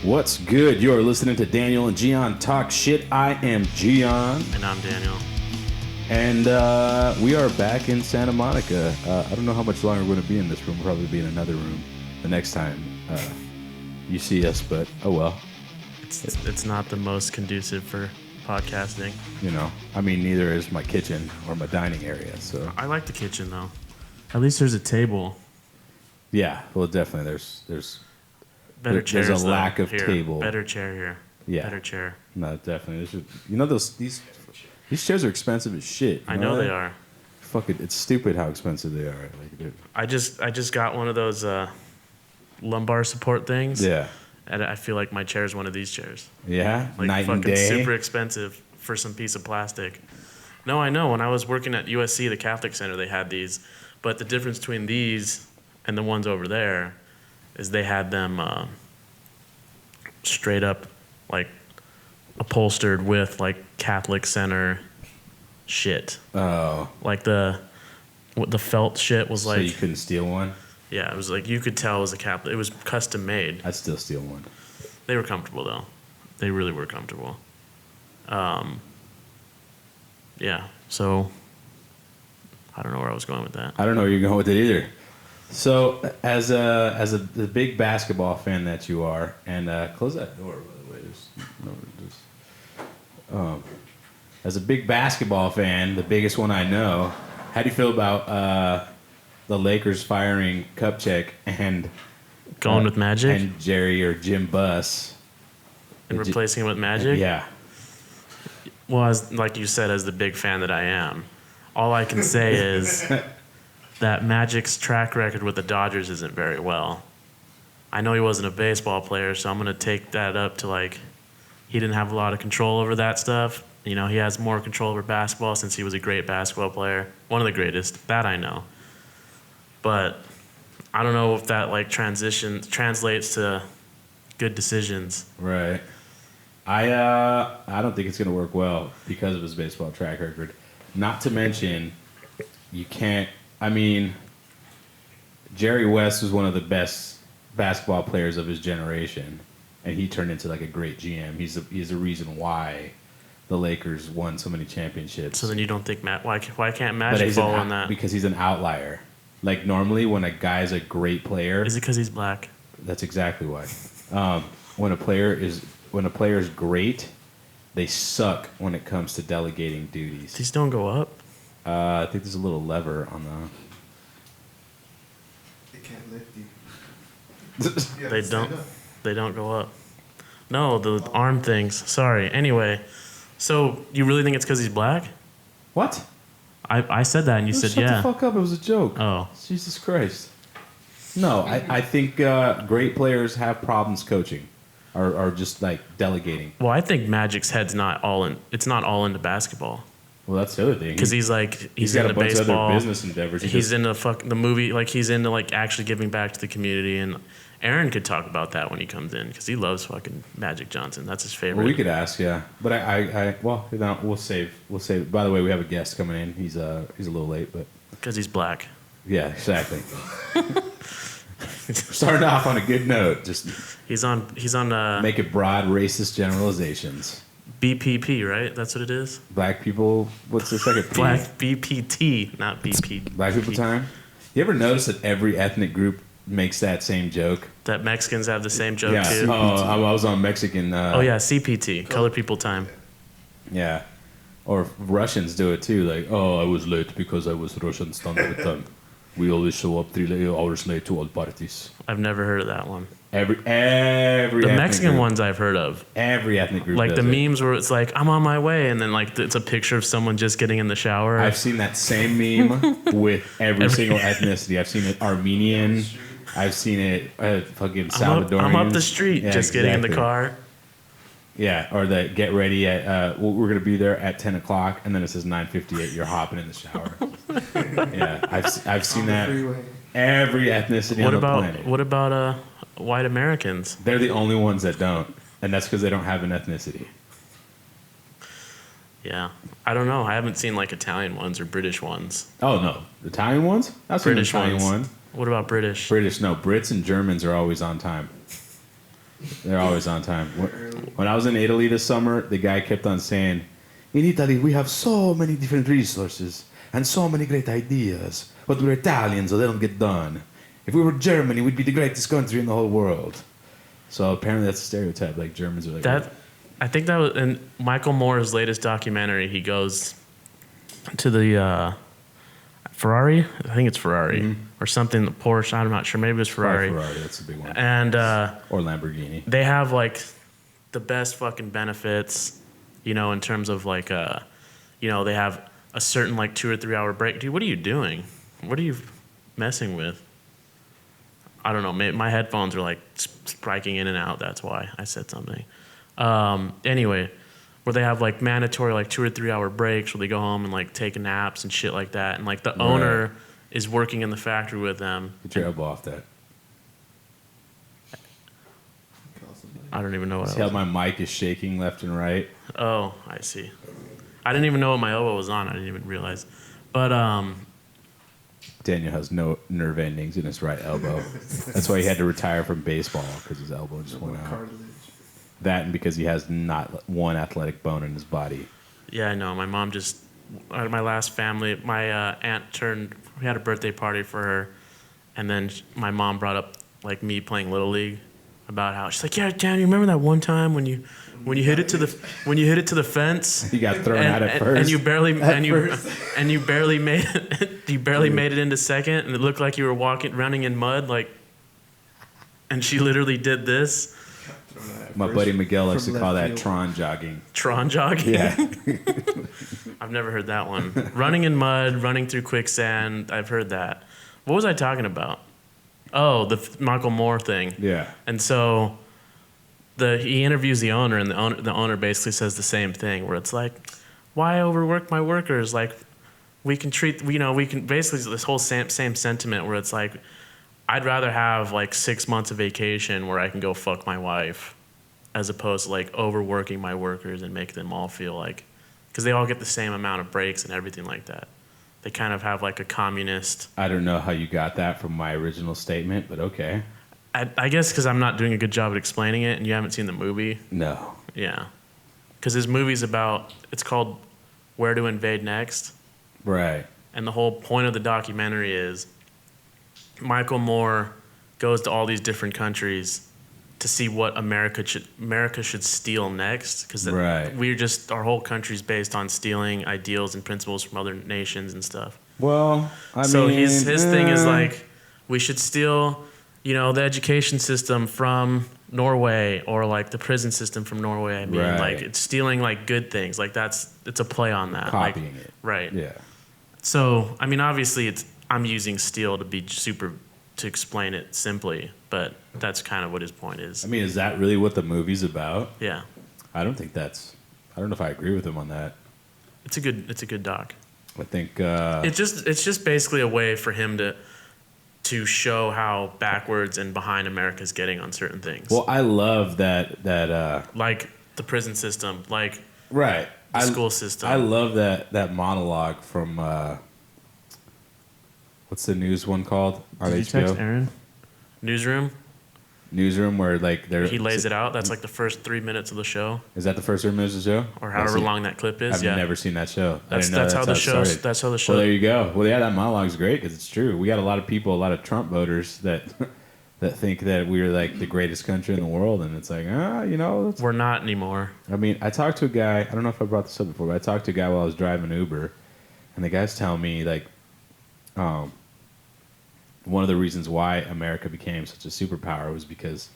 What's good? You're listening to Daniel and Gian talk shit. I am Gian. And I'm Daniel. And we are back in Santa Monica. I don't know how much longer we're going to be in this room. We'll probably be in another room the next time you see us, but oh well. It's not the most conducive for podcasting. You know, I mean, neither is my kitchen or my dining area. So I like the kitchen, though. At least there's a table. Yeah, well, definitely. There's Better chairs, there's a though, lack of here. table. Better chair here. Yeah. Better chair. No, definitely. You know, these chairs are expensive as shit. I know they are. Fucking, it's stupid how expensive they are. Like, I just got one of those lumbar support things. Yeah. And I feel like my chair is one of these chairs. Yeah, Like night fucking and day. super expensive for some piece of plastic. No, I know. When I was working at USC, the Catholic Center, they had these. But the difference between these and the ones over there is they had them straight up, like, upholstered with, like, Catholic Center shit. Oh. Like the felt shit was like... So you couldn't steal one? Yeah, it was like, you could tell it was a Catholic. It was custom made. I'd still steal one. They were comfortable, though. They really were comfortable. Yeah, so I don't know where I was going with that. I don't know where you're going with it either. So, as the big basketball fan that you are, and close that door, by the way. As a big basketball fan, the biggest one I know, how do you feel about the Lakers firing Kupchak and Going with Magic? and Jerry or Jim Buss And replacing him with Magic? Yeah. Well, like you said, as the big fan that I am, all I can say is that Magic's track record with the Dodgers isn't very well. I know he wasn't a baseball player, so I'm going to take that up to, like, he didn't have a lot of control over that stuff. You know, he has more control over basketball since he was a great basketball player. One of the greatest. That I know. But I don't know if that, like, translates to good decisions. Right. I don't think it's going to work well because of his baseball track record. Not to mention, you can't... I mean, Jerry West was one of the best basketball players of his generation, and he turned into, like, a great GM. He's a reason why the Lakers won so many championships. So then you don't think... why can't Magic fall on that? Because he's an outlier. Like, normally when a guy's a great player... Is it because he's black? That's exactly why. When a player is great, they suck when it comes to delegating duties. These don't go up? I think there's a little lever on It can't lift you. the... They don't. They don't go up. No, the arm things. Sorry. Anyway, so you really think it's because he's black? What? I said that and you said Shut yeah. the fuck up. It was a joke. Oh. Jesus Christ. No, I think great players have problems coaching or just, like, delegating. Well, I think Magic's head's not all in. It's not all into basketball. Well, that's the other thing. Because he's got into a bunch baseball. Of other business endeavors. He's into the movie. Like, he's into, like, actually giving back to the community. And Aaron could talk about that when he comes in because he loves fucking Magic Johnson. That's his favorite. Well, we could ask, yeah. But we'll save. By the way, we have a guest coming in. He's a little late, but because he's black. Yeah, exactly. Starting off on a good note. Just he's on. Make it broad, racist generalizations. BPP, right? That's what it is. Black people. What's the second P? Black BPT, not BP. Black people time. You ever notice that every ethnic group makes that same joke? That Mexicans have the same joke yeah. too. Oh, I was on Mexican. Oh yeah, CPT, colored people time. Yeah, or Russians do it too. Like, oh, I was late because I was Russian standard time. We always show up 3 hours late to all parties. I've never heard of that one. Every the Mexican group, ones I've heard of. Every ethnic group. Like does the it. memes where it's like, I'm on my way, and then like it's a picture of someone just getting in the shower. I've seen that same meme with every single ethnicity. I've seen it Armenian. I've seen it fucking Salvadorian. I'm up the street, yeah, just getting in the car. Yeah, or the get ready at we're gonna be there at 10 o'clock, and then it says 9:58. You're hopping in the shower. Yeah, I've seen that. Every ethnicity on the planet. What about white Americans? They're the only ones that don't, and that's because they don't have an ethnicity. Yeah, I don't know. I haven't seen like Italian ones or British ones. Oh no, Italian ones? I've seen an Italian one. What about British? British, no. Brits and Germans are always on time. They're always on time. When I was in Italy this summer, the guy kept on saying, "In Italy, we have so many different resources and so many great ideas, but we're Italians, so they don't get done. If we were Germany, we'd be the greatest country in the whole world." So apparently that's a stereotype. Like Germans are like that. I think that was in Michael Moore's latest documentary. He goes to the Ferrari. I think it's Ferrari or something. The Porsche. I'm not sure. Maybe it was Ferrari. Ferrari, that's a big one. And or Lamborghini. they have like the best fucking benefits, you know, in terms of like, you know, they have a certain like 2 or 3 hour break. Dude, what are you doing? What are you messing with? I don't know. My headphones are like striking in and out. That's why I said something. Anyway, where they have like mandatory like 2 or 3 hour breaks where they go home and like take naps and shit like that. And like the owner is working in the factory with them. Get your elbow off that. I don't even know what See how my mic is shaking left and right? Oh, I see. I didn't even know what my elbow was on. I didn't even realize. But Daniel has no nerve endings in his right elbow. That's why he had to retire from baseball, because his elbow just went out. That and because he has not one athletic bone in his body. yeah, I know. My mom just, my last family, my aunt we had a birthday party for her, and then my mom brought up like me playing Little League, about how she's like, yeah, Dan, you remember that one time when you hit it to the fence? You got thrown out at first. And you barely made it into second, and it looked like you were running in mud, like. And she literally did this. My buddy Miguel likes to call that Tron jogging. Tron jogging? Yeah. I've never heard that one. Running in mud, running through quicksand. I've heard that. What was I talking about? Oh, the Michael Moore thing. Yeah. And so he interviews the owner, and the owner basically says the same thing, where it's like, why overwork my workers? Like, we can basically this whole same sentiment where it's like, I'd rather have like 6 months of vacation where I can go fuck my wife, as opposed to like overworking my workers and make them all feel like, because they all get the same amount of breaks and everything like that. They kind of have like a communist. I don't know how you got that from my original statement, but okay. I guess because I'm not doing a good job at explaining it, and you haven't seen the movie. No. Yeah, because his movie's it's called Where to Invade Next. Right. And the whole point of the documentary is Michael Moore goes to all these different countries to see what America should steal next, because our whole country's based on stealing ideals and principles from other nations and stuff. Well, So his thing is like, we should steal, the education system from Norway, or like the prison system from Norway. I mean, like it's stealing like good things. Like it's a play on that. Copying it. Right. Yeah. So, I mean, obviously I'm using steal to explain it simply, but that's kind of what his point is. I mean, is that really what the movie's about? Yeah. I don't know if I agree with him on that. It's a good doc. I think it's just basically a way for him to show how backwards and behind America's getting on certain things. Well, I love that like the prison system, like the school system. I love that monologue from what's the news one called? Did you text Aaron? Newsroom, where like he lays it out. That's like the first 3 minutes of the show. Is that the first 3 minutes of the show? Or however long that clip is. I've never seen that show. That's how the show. Well, there you go. Well, yeah, that monologue's great because it's true. We got a lot of Trump voters that think that we're like the greatest country in the world, and it's like, we're not anymore. I mean, I talked to a guy. I don't know if I brought this up before, but I talked to a guy while I was driving Uber, and the guy's telling me like, one of the reasons why America became such a superpower was because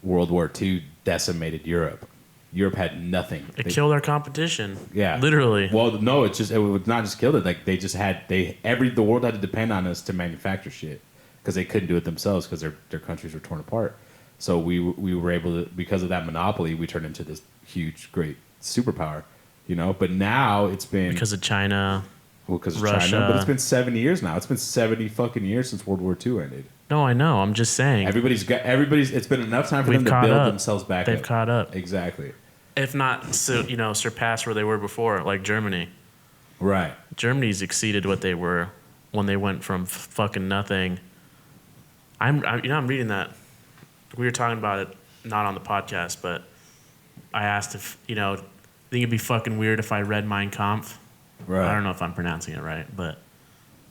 World War II decimated Europe. Europe had nothing. It killed our competition. Yeah, literally. Well, no, it would not just killed it. Like the world had to depend on us to manufacture shit because they couldn't do it themselves because their countries were torn apart. So we were able to, because of that monopoly, we turned into this huge, great superpower. But now it's been because of China. Well, because of Russia. China, but it's been 70 years now. It's been 70 fucking years since World War II ended. No, I know. I'm just saying. It's been enough time for them to build themselves back up. They've caught up. Exactly. If not, surpass where they were before, like Germany. Right. Germany's exceeded what they were when they went from fucking nothing. I'm reading that. We were talking about it not on the podcast, but I asked if, think it'd be fucking weird if I read Mein Kampf. Right. I don't know if I'm pronouncing it right, but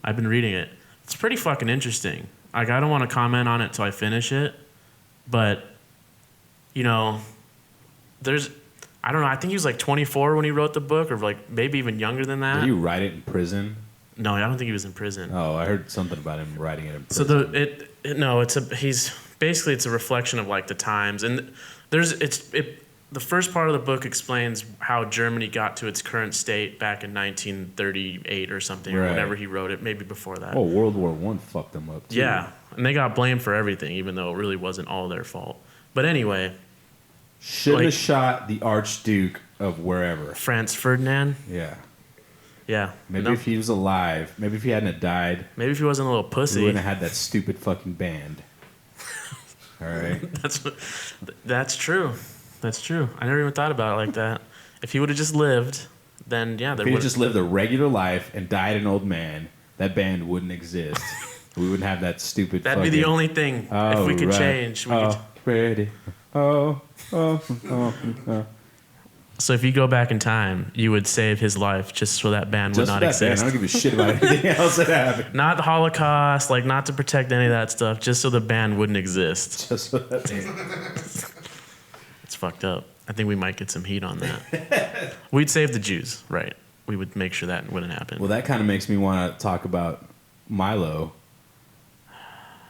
I've been reading it. It's pretty fucking interesting. Like, I don't want to comment on it till I finish it, but, there's, I don't know, I think he was like 24 when he wrote the book, or like maybe even younger than that. Did he write it in prison? No, I don't think he was in prison. Oh, I heard something about him writing it in prison. So it's a reflection of like the times, and the first part of the book explains how Germany got to its current state back in 1938 or something, or whenever he wrote it, maybe before that. Oh, World War I fucked them up too. Yeah, and they got blamed for everything, even though it really wasn't all their fault. But anyway, shouldn't have shot the Archduke of wherever. Franz Ferdinand. Yeah. Yeah. Maybe if he was alive, maybe if he hadn't have died, maybe if he wasn't a little pussy, we wouldn't have had that stupid fucking band. All right. That's true. That's true. I never even thought about it like that. If he would have just lived, then yeah, if he had just lived a regular life and died an old man, that band wouldn't exist. We wouldn't have that stupid. That'd be the only thing. If we could change. Ready. Oh. So if you go back in time, you would save his life just so that band would not exist. Band. I don't give a shit about anything else that happened. Not the Holocaust, like not to protect any of that stuff, just so the band wouldn't exist. Just so that. It's fucked up. I think we might get some heat on that. We'd save the Jews, right? We would make sure that wouldn't happen. Well, that kind of makes me want to talk about Milo.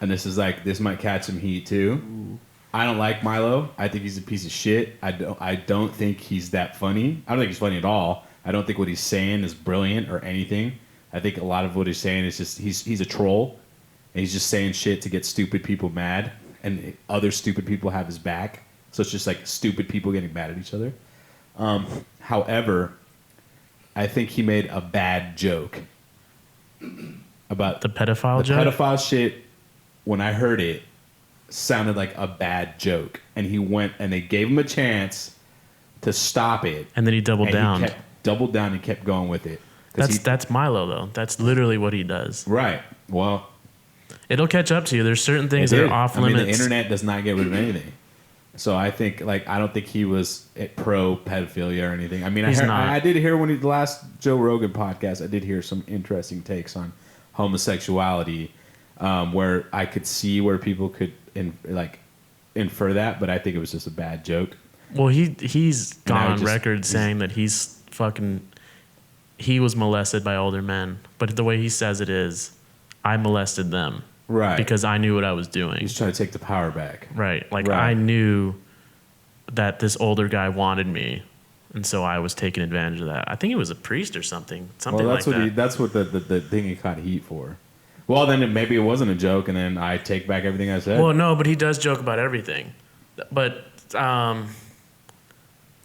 And this might catch some heat too. Ooh. I don't like Milo. I think he's a piece of shit. I don't think he's that funny. I don't think he's funny at all. I don't think what he's saying is brilliant or anything. I think a lot of what he's saying is just he's a troll, and he's just saying shit to get stupid people mad, and other stupid people have his back. So it's just like stupid people getting mad at each other. However, I think he made a bad joke about the pedophile joke. The pedophile shit. When I heard it, sounded like a bad joke, and he went and they gave him a chance to stop it, and then he doubled down. He doubled down and kept going with it. That's Milo though. That's literally what he does. Right. Well, it'll catch up to you. There's certain things that are off limits. The internet does not get rid of anything. So I think I don't think he was pro pedophilia or anything. I mean, I did hear the last Joe Rogan podcast. I did hear some interesting takes on homosexuality, where I could see where people could infer that, but I think it was just a bad joke. Well, he's gone on record saying that he was molested by older men, but the way he says it is, I molested them. Right. Because I knew what I was doing. He's trying to take the power back. Right. I knew that this older guy wanted me, and so I was taking advantage of that. I think he was a priest or something. That's what the thing he caught heat for. Well, then maybe it wasn't a joke, and then I take back everything I said. Well, no, but he does joke about everything. But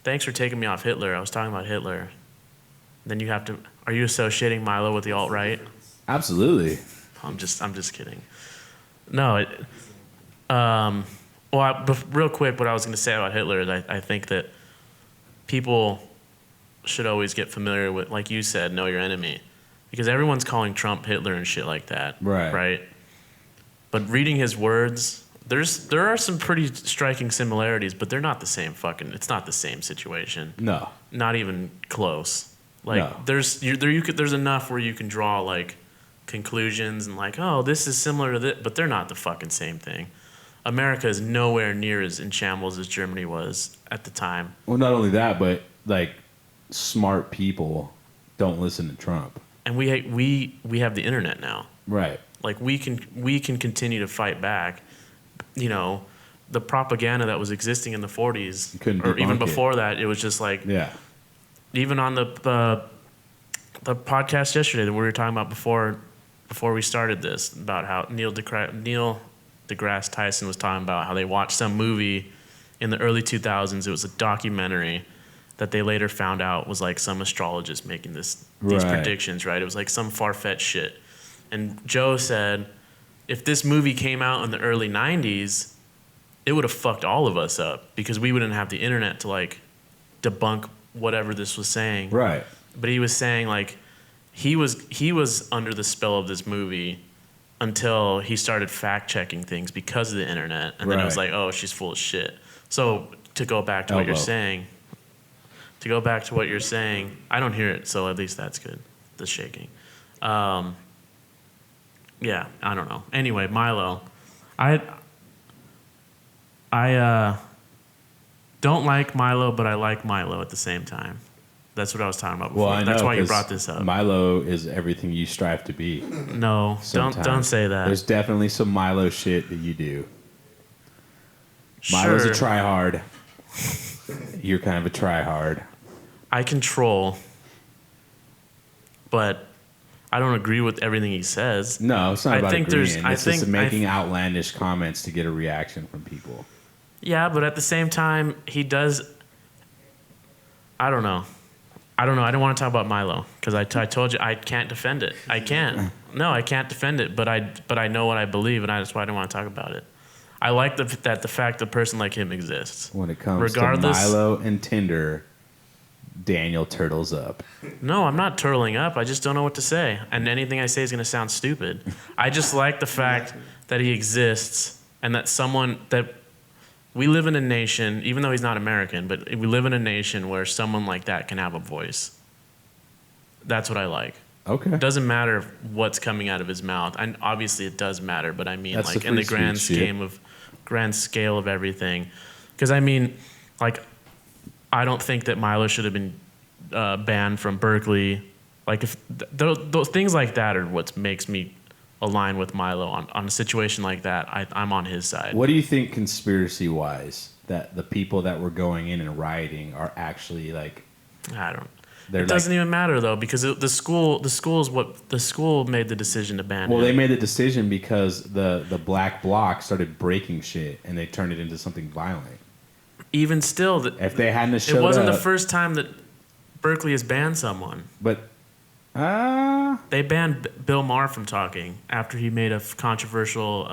thanks for taking me off Hitler. I was talking about Hitler. Then you have to. Are you associating Milo with the alt-right? Absolutely. I'm just kidding. No. Real quick, what I was going to say about Hitler is I think that people should always get familiar with, like you said, know your enemy. Because everyone's calling Trump Hitler and shit like that. Right? But reading his words, there are some pretty striking similarities, but they're not the same it's not the same situation. No. Not even close. There's enough where you can draw, conclusions and this is similar to this, but they're not the fucking same thing. America is nowhere near as in shambles as Germany was at the time. Well, not only that, but smart people don't listen to Trump. And we have the internet now. Right. We can continue to fight back. The propaganda that was existing in the 40s or even before that, it was just even on the podcast yesterday that we were talking about before we started this, about how Neil deGrasse Tyson was talking about how they watched some movie in the early 2000s. It was a documentary that they later found out was some astrologist making these predictions, right? It was some far-fetched shit. And Joe said, if this movie came out in the early 90s, it would have fucked all of us up because we wouldn't have the internet to debunk whatever this was saying. Right. But he was saying he was under the spell of this movie until he started fact checking things because of the internet, and then it was oh, she's full of shit. So to go back to what you're Elbow. saying, I don't hear it, so at least that's good. The shaking. Yeah, I don't know. Anyway, Milo, I don't like Milo, but I like Milo at the same time. That's what I was talking about before. Well, I know, That's why you 'cause brought this up. Milo is everything you strive to be. No, Sometimes. don't say that. There's definitely some Milo shit that you do. Milo's a Sure, try-hard. You're kind of a try-hard. I control, but I don't agree with everything he says. No, it's not I about think agreeing. there's- I It's just think- making outlandish comments to get a reaction from people. Yeah, but at the same time, he does. I don't know. I don't want to talk about Milo because I told you I can't defend it. I can't. No, I can't defend it. But I know what I believe, and that's why I don't want to talk about it. I like the fact a person like him exists. When it comes Regardless- to Milo and Tinder, Daniel turtles up. No, I'm not turtling up. I just don't know what to say, and anything I say is going to sound stupid. I just like the fact that he exists and that we live in a nation, even though he's not American, but we live in a nation where someone like that can have a voice. That's what I like. Okay. It doesn't matter what's coming out of his mouth. And obviously it does matter, but I mean, That's like the in the free grand speech shit. grand scale of everything. Because I mean, like, I don't think that Milo should have been banned from Berkeley. Like, if those things like that are what makes me align with Milo on a situation like that. I'm on his side. What do you think, conspiracy-wise, that the people that were going in and rioting are actually like? I don't. They're It doesn't even matter though, because the school made the decision to ban Well, him. they made the decision because the black bloc started breaking shit and they turned it into something violent. Even still, If they hadn't have showed it wasn't up, the first time that Berkeley has banned someone. But They banned Bill Maher from talking after he made a controversial.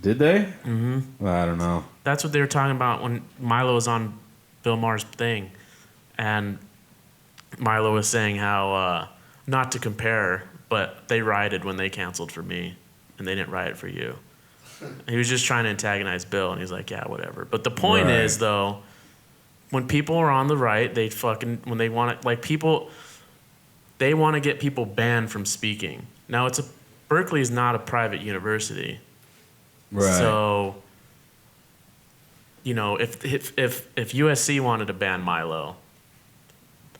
did they? Mm-hmm. Well, I don't know. That's what they were talking about when Milo was on Bill Maher's thing, and Milo was saying how not to compare, but they rioted when they canceled for me, and they didn't riot for you. He was just trying to antagonize Bill, and he's like, yeah, whatever. But the point Right. is, though, when people are on the right, when they want to, like, people, they want to get people banned from speaking. Now, Berkeley is not a private university. Right. So, you know, if USC wanted to ban Milo,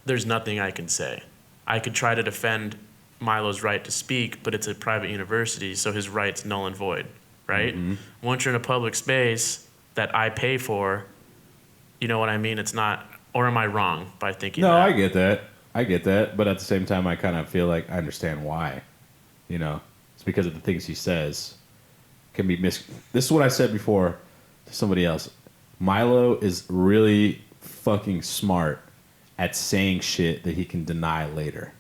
there's nothing I can say. I could try to defend Milo's right to speak, but it's a private university, so his right's null and void, right? Mm-hmm. Once you're in a public space that I pay for, you know what I mean? It's not, or am I wrong by thinking No, that? I get that. But at the same time, I kind of feel like I understand why. You know, it's because of the things he says can be This is what I said before to somebody else. Milo is really fucking smart at saying shit that he can deny later.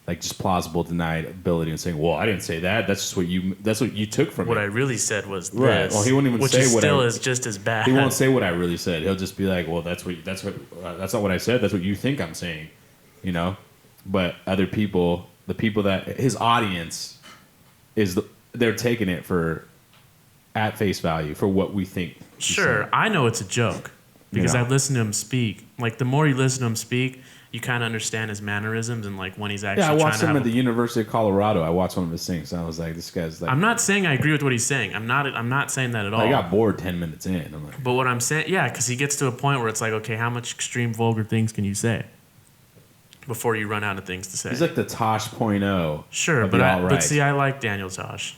Like just plausible deniability and saying, "Well, I didn't say that. That's just what you took from What it." I really said was this, Right. Well, he won't even which say is what still I- is just as bad. He won't say what I really said. He'll just be like, "Well, that's not what I said. That's what you think I'm saying," you know. But other people, the people that his audience they're taking it at face value for what we think. he's Sure, saying. I know it's a joke because Yeah. I listen to him speak. Like the more you listen to him speak, you kind of understand his mannerisms and like when he's actually Yeah, I trying watched to him have at the University of Colorado. I watched one of his things, and I was like, "This guy's like." I'm not saying I agree with what he's saying. I'm not saying that at all. I got bored 10 minutes in. I'm like, But what I'm saying, yeah, because he gets to a point where it's like, okay, how much extreme vulgar things can you say before you run out of things to say? he's like the Tosh .0. Sure, of but the but alt-right. see, I like Daniel Tosh,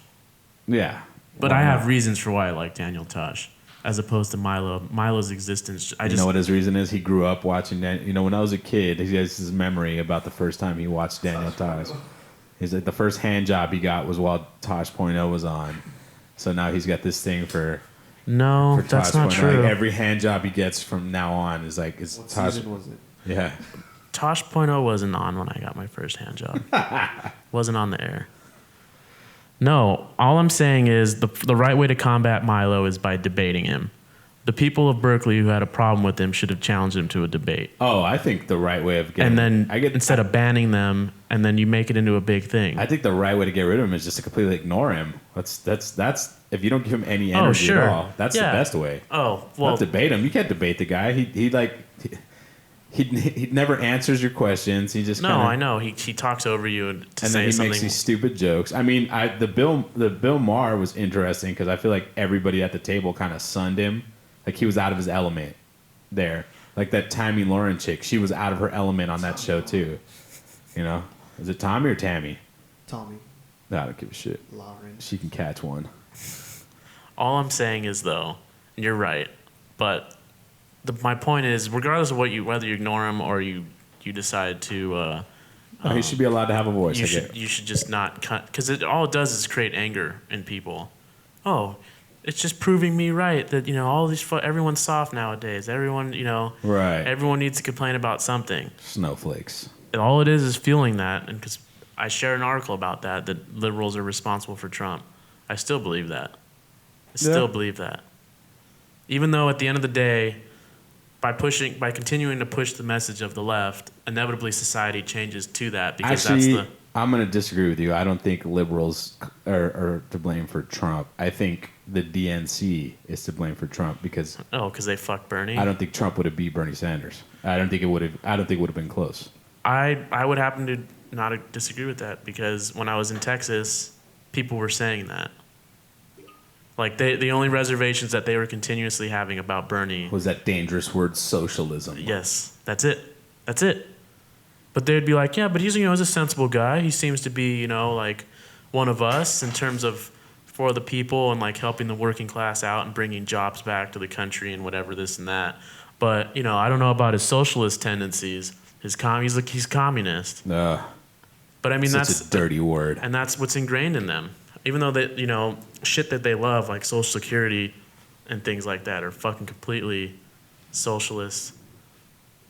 Yeah, but Why I have not? reasons for why I like Daniel Tosh as opposed to Milo. Milo's existence, You know what his reason is? He grew up watching that. You know, when I was a kid, he has his memory about the first time he watched Daniel Tosh. He's like, the first hand job he got was while Tosh .0 was on. So now he's got this thing for No, that's Tosh not 0. true. Like every hand job he gets from now on is like, it's What Tosh. season was it? Yeah. Tosh .0 wasn't on when I got my first hand job. Wasn't on the air. No, all I'm saying is the right way to combat Milo is by debating him. the people of Berkeley who had a problem with him should have challenged him to a debate. Oh, I think the right way of getting... And then instead of banning them, and then you make it into a big thing. I think the right way to get rid of him is just to completely ignore him. That's if you don't give him any energy at all, that's the best way. Oh, well... Not debate him. You can't debate the guy. He never answers your questions. He just I know. He talks over you and then he makes these stupid jokes. I mean, the Bill Maher was interesting because I feel like everybody at the table kind of sunned him. Like he was out of his element there. Like that Tammy Lauren chick, she was out of her element on that show too. You know, is it Tommy or Tammy? Tommy. No, I don't give a shit. Lauren. She can catch one. All I'm saying is though, and you're right, but my point is, regardless of whether you ignore him or you decide to, He should be allowed to have a voice. You should just not cut, because all it does is create anger in people. Oh, it's just proving me right that all these everyone's soft nowadays. Everyone right. Everyone needs to complain about something. Snowflakes. And all it is feeling that, and because I shared an article about that liberals are responsible for Trump. I still believe that. Believe that. Even though at the end of the day, by continuing to push the message of the left, inevitably society changes to that because Actually, I'm going to disagree with you. I don't think liberals are to blame for Trump. I think the DNC is to blame for Trump because they fucked Bernie. I don't think Trump would have beat Bernie Sanders. I don't think it would have been close. I would happen to not disagree with that because when I was in Texas, people were saying that. Like the only reservations that they were continuously having about Bernie was that dangerous word socialism. Yes, that's it. But they'd be like, yeah, but he's he's a sensible guy. He seems to be like one of us in terms of for the people and like helping the working class out and bringing jobs back to the country and whatever this and that. But I don't know about his socialist tendencies. He's communist. But I mean that's a dirty word, and that's what's ingrained in them. Even though that shit that they love like Social Security and things like that are fucking completely socialist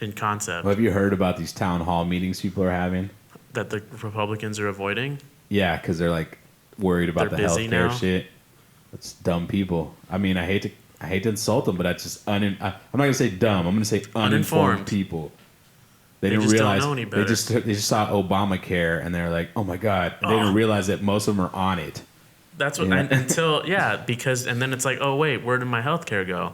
in concept. Well, have you heard about these town hall meetings people are having? That the Republicans are avoiding? Yeah, because they're like worried about the healthcare shit. It's dumb people. I mean, I hate to insult them, but that's just I'm not gonna say dumb. I'm gonna say uninformed people. They didn't realize don't know any better. They just saw Obamacare and they're like, oh my god. And they didn't realize that most of them are on it. That's what because and then it's like, oh wait, where did my healthcare go?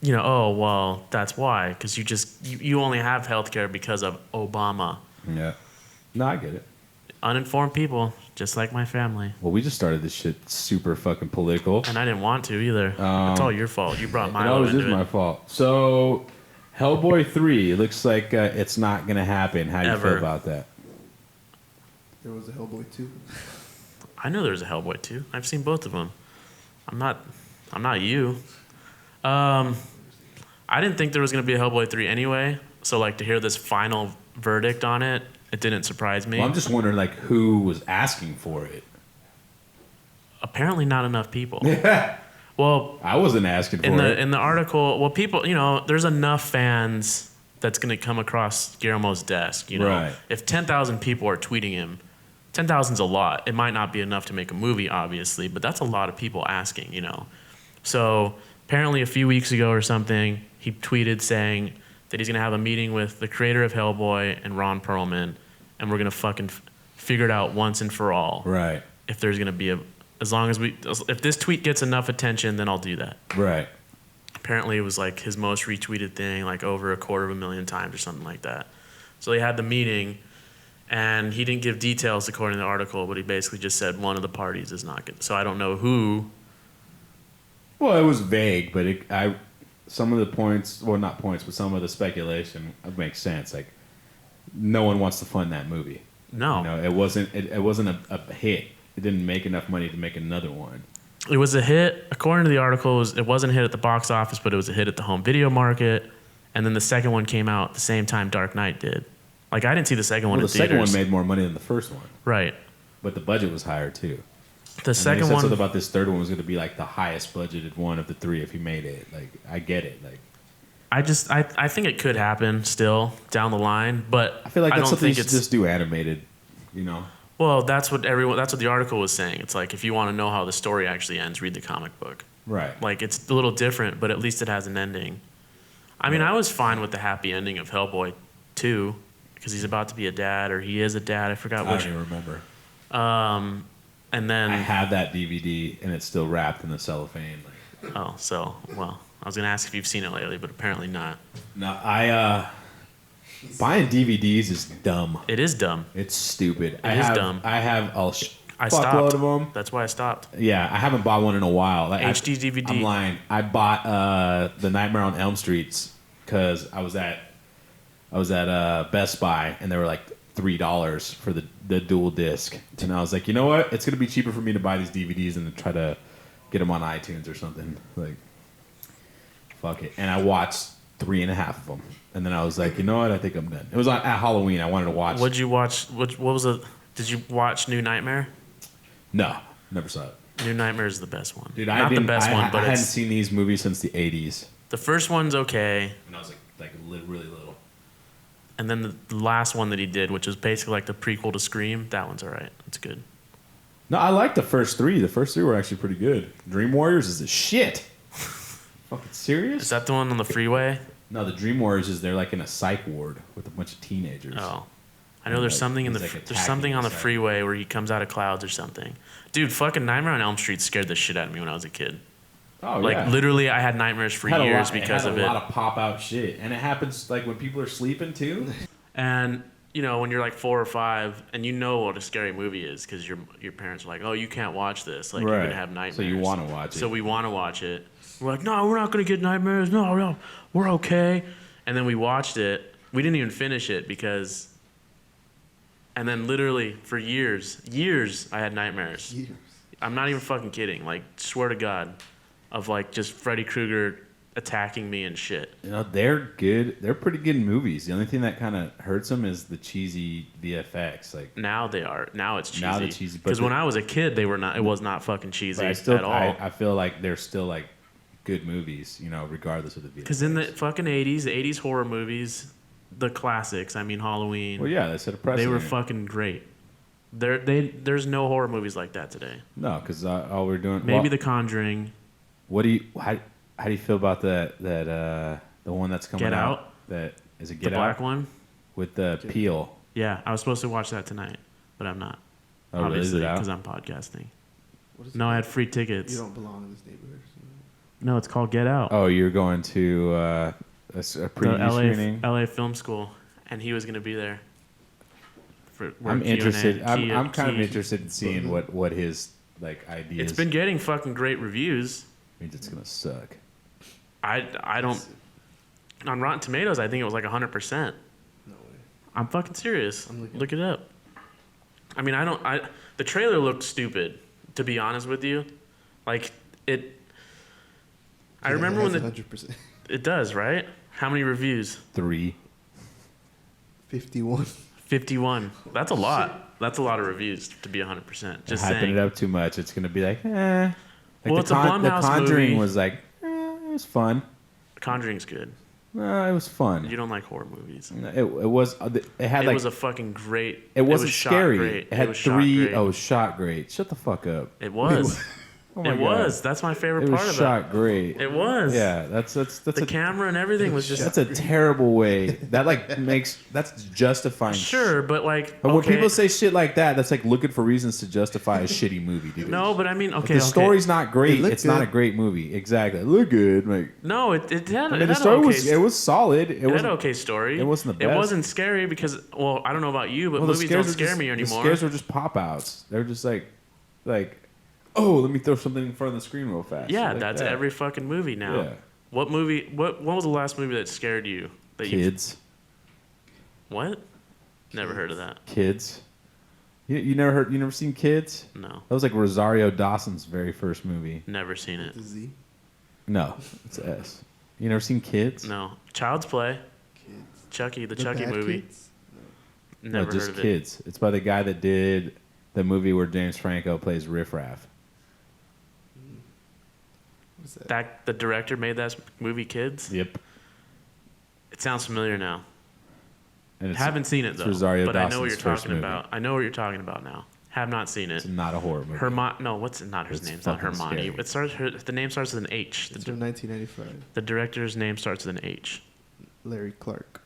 Oh well, that's why, because you only have healthcare because of Obama. Yeah, no, I get it. Uninformed people, just like my family. Well, we just started this shit super fucking political, and I didn't want to either. It's all your fault. You brought my. It always is my fault. So, Hellboy 3, it looks like it's not gonna happen. How do you feel about that? There was a Hellboy 2. I know there's a Hellboy 2. I've seen both of them. I'm not you. I didn't think there was going to be a Hellboy 3 anyway. So like to hear this final verdict on it, it didn't surprise me. Well, I'm just wondering like who was asking for it. Apparently not enough people. Well, I wasn't asking for it. In the article, well, people, there's enough fans that's going to come across Guillermo's desk, Right. If 10,000 people are tweeting him, 10,000's a lot. It might not be enough to make a movie, obviously, but that's a lot of people asking, So apparently a few weeks ago or something, he tweeted saying that he's going to have a meeting with the creator of Hellboy and Ron Perlman, and we're going to fucking figure it out once and for all. Right. If there's going to be if this tweet gets enough attention, then I'll do that. Right. Apparently it was like his most retweeted thing, like over 250,000 times or something like that. So they had the meeting, and he didn't give details according to the article, but he basically just said one of the parties is not good. So I don't know who. Well, it was vague, but some of the points, well, not points, but some of the speculation makes sense. Like, no one wants to fund that movie. No, it wasn't a hit. It didn't make enough money to make another one. It was a hit, according to the article. It wasn't a hit at the box office, but it was a hit at the home video market. And then the second one came out at the same time Dark Knight did. Like, I didn't see the second one in theaters. The second one made more money than the first one. Right. But the budget was higher, too. The second one... something about this third one was going to be, like, the highest budgeted one of the three if he made it. Like, I get it. Like, I think it could happen still down the line, but I feel like that's something you should it's just do animated, Well, that's what the article was saying. It's like, if you want to know how the story actually ends, read the comic book. Right. Like, it's a little different, but at least it has an ending. I mean, I was fine with the happy ending of Hellboy 2 because he's about to be a dad, or he is a dad. I forgot I which. don't even remember. And then I have that DVD and it's still wrapped in the cellophane. Like, I was gonna ask if you've seen it lately, but apparently not. no, buying DVDs is dumb. It is dumb. It's stupid. It is dumb. I have a I fuckload stopped. of them. That's why I stopped. Yeah, I haven't bought one in a while. Like, HD DVD. I'm lying. I bought the Nightmare on Elm Streets because I was at Best Buy and they were like $3 for the dual disc, and I was like, you know what? It's gonna be cheaper for me to buy these DVDs than to try to get them on iTunes or something. Like, fuck it. And I watched 3.5 of them, and then I was like, you know what? I think I'm done. It was at Halloween. I wanted to watch. What'd you watch? What was it? Did you watch New Nightmare? No, never saw it. New Nightmare is the best one. Dude, Not the best one, but I hadn't it's, seen these movies since the 80s. the first one's okay. And I was really little. And then the last one that he did, which was basically like the prequel to Scream, that one's all right. It's good. No, I like the first three. The first three were actually pretty good. Dream Warriors is the shit. Fucking serious? Is that the one on the freeway? No, the Dream Warriors is they're like in a psych ward with a bunch of teenagers. Oh, I know there's something in the He's, like, there's something on the attacking freeway where he comes out of clouds or something. Dude, fucking Nightmare on Elm Street scared the shit out of me when I was a kid. Oh, Like yeah. literally, I had nightmares for years because of it. It had a lot of pop out shit, and it happens like when people are sleeping too. And you know, when you're like 4 or 5, and you know what a scary movie is because your parents are like, "Oh, you can't watch this. Like you're gonna have nightmares." So you want to watch it. So we want to watch it. We're like, "No, we're not gonna get nightmares. No, we're okay." And then we watched it. We didn't even finish it because. And then literally for years, I had nightmares. Years. I'm not even fucking kidding. Like, swear to God, of like just Freddy Krueger attacking me and shit. You know, they're good. They're pretty good movies. The only thing that kind of hurts them is the cheesy VFX. Like Now they are. Now it's cheesy. Now they're cheesy, but Because when I was a kid, they were not. It was not fucking cheesy at all. I feel like they're still like good movies. You know, regardless of the VFX. Because in the fucking 80s, the 80s horror movies, the classics. I mean, Halloween. Well, yeah, they set a precedent. They were fucking great. There's no horror movies like that today. No, because all we're doing. Maybe The Conjuring. What do you? How do you feel about that the one that's coming Get out? Out? That is it. The Get Out black one. with the peel. Yeah, I was supposed to watch that tonight, but I'm not. Oh, really? Is Obviously, it out? because I'm podcasting. What is No, it? I had free tickets. You don't belong in this neighborhood. No, it's called Get Out. Oh, you're going to a preview the screening. LA Film School, and he was going to be there. I'm interested. I'm kind of interested in seeing what his like ideas. It's been getting fucking great reviews. Means it's gonna suck. I don't. On Rotten Tomatoes, I think it was like 100%. No way. I'm fucking serious. I'm looking. Look it up. I mean, the trailer looked stupid, to be honest with you. Like it. I Yeah, remember it when has the 100%. it does, right? How many reviews? 3. 51. 51. That's a lot. That's a lot of reviews to be 100%. Just Hyping saying. it up too much, it's gonna be like, eh. Like Well, it's a Blumhouse The Conjuring movie. was like, it was fun. Conjuring's good. It was fun. You don't like horror movies. It was. It had It like. was a fucking great. It wasn't was shot scary. Great. It had was shot 3. great. Oh, it was shot great. Shut the fuck up. It was. Oh my It God. was. That's my favorite It part was of shot great. it. It was. Yeah, that's The camera and everything was just. that's a terrible way. That like that's justifying. Sure, but like. But when okay. people say shit like that, that's like looking for reasons to justify a shitty movie, dude. No, but I mean, If okay. the okay. story's not great, It looked it's not a good. great movie. Exactly. It looked good. Like No, it had. I It mean, had the story okay, was solid. It It had was an okay story. it wasn't the It best. wasn't scary because, well, I don't know about you, but well, the movies scares don't were scare just- me anymore. The scares were just pop outs. They were just like, oh, let me throw something in front of the screen real fast. Yeah, Like that's that. every fucking movie now. Yeah. What movie? What was the last movie that scared you? That Kids. What? Never heard of that. Kids. You never heard? You never seen Kids? No, That was like Rosario Dawson's very first movie. never seen it. The Z. No, it's S. You never seen Kids? No, Child's Play, Kids. Chucky, the The Chucky Bad movie. Kids? No. Never no, just heard of Kids. It's by the guy that did the movie where James Franco plays Riff Raff. What's it. that? The director made that movie, Kids. Yep. It sounds familiar now. And it's, Haven't seen it it's though, Rosario but I know what Dawson's you're first talking movie. about. I know what you're talking about now. Have not seen it. It's not a horror movie. No, what's not her It's name's not fucking Hermione. scary. It starts. The name starts with an H. It's from 1995. The director's name starts with an H. Larry Clark.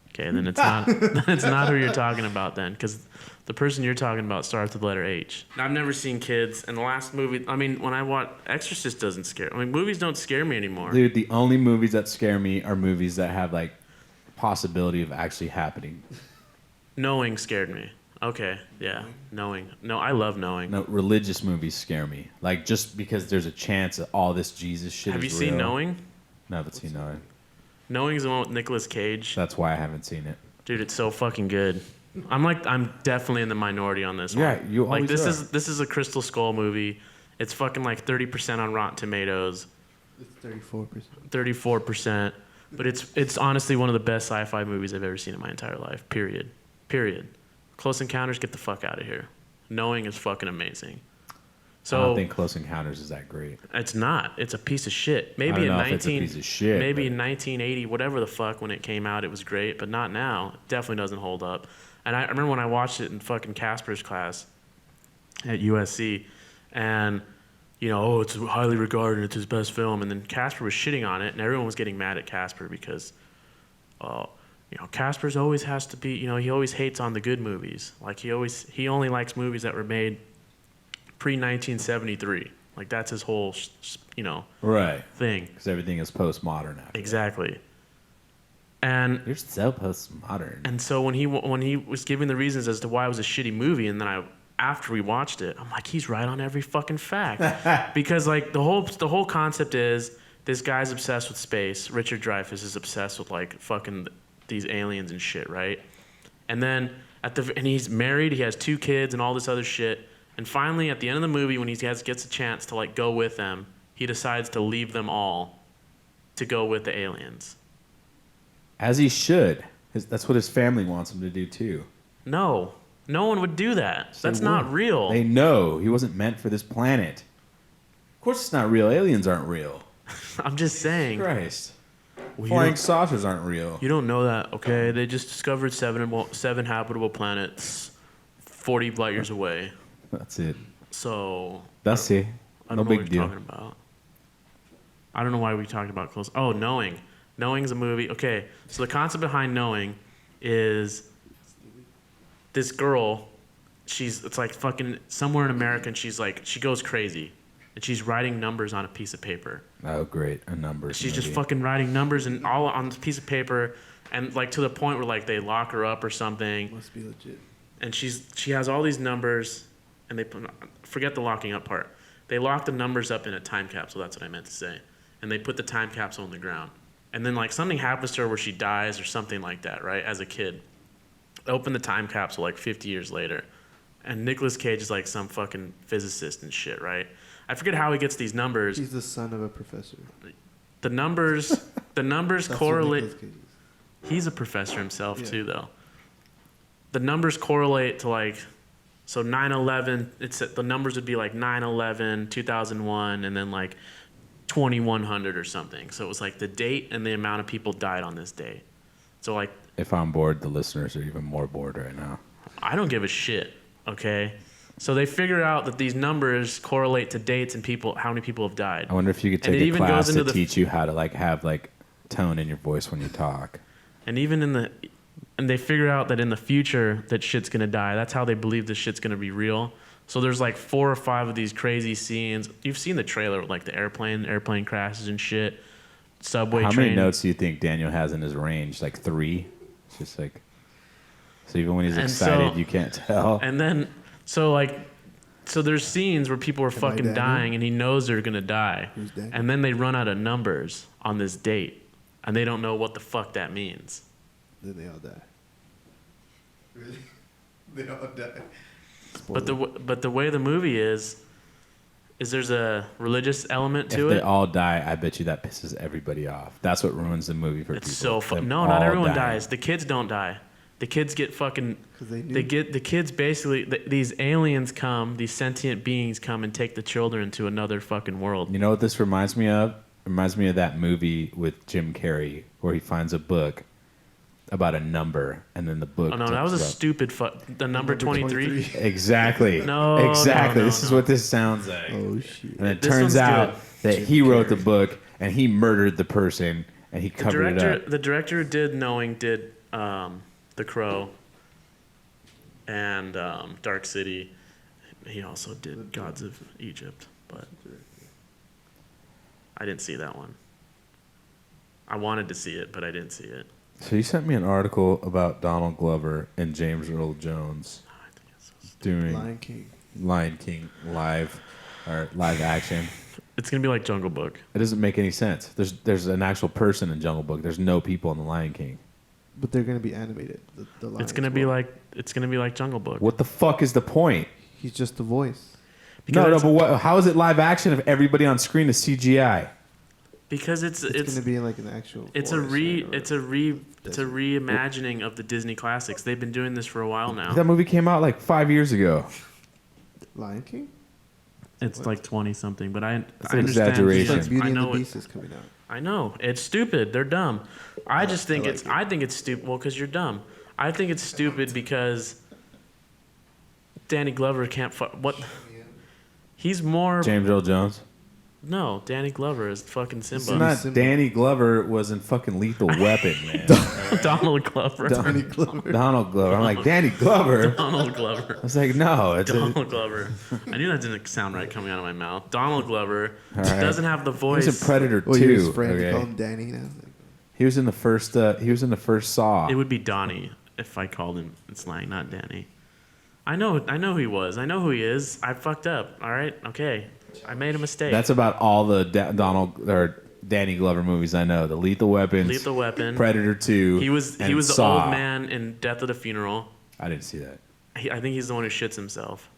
Okay, then it's not. It's not who you're talking about then, because the person you're talking about starts with the letter H. I've never seen Kids, and the last movie. I mean, when I watch Exorcist, doesn't scare. I mean, movies don't scare me anymore. Dude, the only movies that scare me are movies that have like possibility of actually happening. Knowing scared me. Okay, yeah, Knowing. No, I love Knowing. No, religious movies scare me. Like just because there's a chance that all this Jesus shit Have you is seen real. Knowing? No, I haven't seen Knowing. Knowing is the one with Nicolas Cage. That's why I haven't seen it. Dude, it's so fucking good. I'm definitely in the minority on this Yeah, one. you like always this are. this is a Crystal Skull movie. It's fucking like 30% on Rotten Tomatoes, It's 34%. 34%. But it's honestly one of the best sci-fi movies I've ever seen in my entire life. Period. Close Encounters, get the fuck out of here. Knowing is fucking amazing. So I don't think Close Encounters is that great. it's not. It's a piece of shit. Maybe I don't in know if it's a 19 piece of shit, maybe but- in 1980, whatever the fuck, when it came out, it was great, but not now. It definitely doesn't hold up. And I remember when I watched it in fucking Casper's class at USC, and oh, it's highly regarded, it's his best film, and then Casper was shitting on it, and everyone was getting mad at Casper because, Casper's always has to be, he always hates on the good movies. Like he only likes movies that were made pre-1973. Like that's his whole, Right. thing. Because everything is postmodern after. Exactly. And You're so postmodern. and so when he was giving the reasons as to why it was a shitty movie, and then after we watched it, I'm like, he's right on every fucking fact. Because like the whole concept is this guy's obsessed with space. Richard Dreyfuss is obsessed with like fucking these aliens and shit, right? And then and he's married, he has 2 kids and all this other shit. And finally, at the end of the movie, when he gets a chance to like go with them, he decides to leave them all to go with the aliens. As he should. That's what his family wants him to do too. No one would do that. That's They not won't. real. They know he wasn't meant for this planet. Of course, it's not real. Aliens aren't real. I'm just saying. Christ. Well, Flying saucers aren't real. you don't know that, okay? They just discovered seven habitable planets 40 light years away. That's it. So That's it. I No don't know big what deal. you're talking about. I don't know why we talked about close. Oh, Knowing. Knowing is a movie. Okay, so the concept behind Knowing is this girl. It's like fucking somewhere in America, and she goes crazy, and she's writing numbers on a piece of paper. Oh, great. A number. She's just fucking writing numbers and all on this piece of paper, and like to the point where like they lock her up or something, Must be legit. and she has all these numbers, and forget the locking up part. They lock the numbers up in a time capsule. That's what I meant to say, and they put the time capsule on the ground, and then like something happens to her where she dies or something like that, right? As a kid, they open the time capsule like 50 years later, and Nicolas Cage is like some fucking physicist and shit, right? I forget how he gets these numbers. He's the son of a professor. The numbers That's what correlate. Nicolas Cage is. He's a professor himself Yeah. too, though. The numbers correlate to like, so 9/11. The numbers would be like 9/11, 2001, and then like 2100 or something. So it was like the date and the amount of people died on this day. So like, If I'm bored, the listeners are even more bored right now. I don't give a shit. Okay. So they figure out that these numbers correlate to dates and how many people have died. I wonder if you could And take it a even class goes to into the- teach you how to like have like tone in your voice when you talk. And even and they figure out that in the future that shit's gonna die. That's how they believe this shit's gonna be real. So there's like 4 or 5 of these crazy scenes. You've seen the trailer with like the airplane crashes and shit. Subway How train. many notes do you think Daniel has in his range? Like 3? It's just like, so even when he's And excited, so- you can't tell. And then so there's scenes where people are Am I fucking Daniel? dying and he knows they're gonna die. Who's Daniel? And then they run out of numbers on this date. And they don't know what the fuck that means. Then they all die. Really? They all die. But the way the movie is there's a religious element If to they it. all die, I bet you that pisses everybody off. That's what ruins the movie for It's people. so fun. Them No, not all everyone dying. dies. The kids don't die. The kids get fucking. 'Cause they knew. They get the kids basically. These aliens come. These sentient beings come and take the children to another fucking world. You know what this reminds me of? It reminds me of that movie with Jim Carrey where he finds a book about a number, and then the book. Oh no, that was a talks about- stupid the number 23. Exactly. No, exactly. no, This is no. what this sounds like. Oh shit. And it This turns one's out good. that he wrote the book and he murdered the person and he covered it up. The director who did Knowing did The Crow and Dark City. He also did Gods of Egypt, but I didn't see that one. I wanted to see it, but I didn't see it. So you sent me an article about Donald Glover and James Earl Jones I think it's so stupid. doing Lion Lion King King. live action. It's gonna be like Jungle Book. It doesn't make any sense. There's an actual person in Jungle Book. There's no people in the Lion King. But they're gonna be animated. The It's gonna be like Jungle Book. What the fuck is the point? He's just the voice. Because But how is it live action if everybody on screen is CGI? Because it's It's gonna be like an actual. it's a forest, right? Or- it's a reimagining of the Disney classics. They've been doing this for a while now. That movie came out like 5 years ago. Lion King. It's like 20 something, but I an understand. exaggeration. It's like Beauty I and the know it. Beast is coming out. I know it's stupid. They're dumb. I just think like it. I think it's stupid. Well, because you're dumb. I think it's stupid because Danny Glover can't. What? He's more. James Earl Jones. No, Danny Glover is fucking It's Simba. not Simba. Danny Glover was in fucking Lethal Weapon, man. Donald Glover. Danny Glover. Donald Glover. I'm like, Danny Glover? Donald Glover. I was like, no. It's Donald Glover. I knew that didn't sound right coming out of my mouth. Donald Glover All right. doesn't have the he voice. was in Predator 2. Oh, you're his friend. You okay? call him Danny now. He was in the first. He was in the first Saw. It would be Donnie if I called him in slang, not Danny. I know who he was. I know who he is. I fucked up. All right, okay. I made a mistake. That's about all the Donald or Danny Glover movies I know. The Lethal Weapons, Lethal Weapon. Predator 2. He was and the Saw. old man in Death at a Funeral. I didn't see that. I think he's the one who shits himself.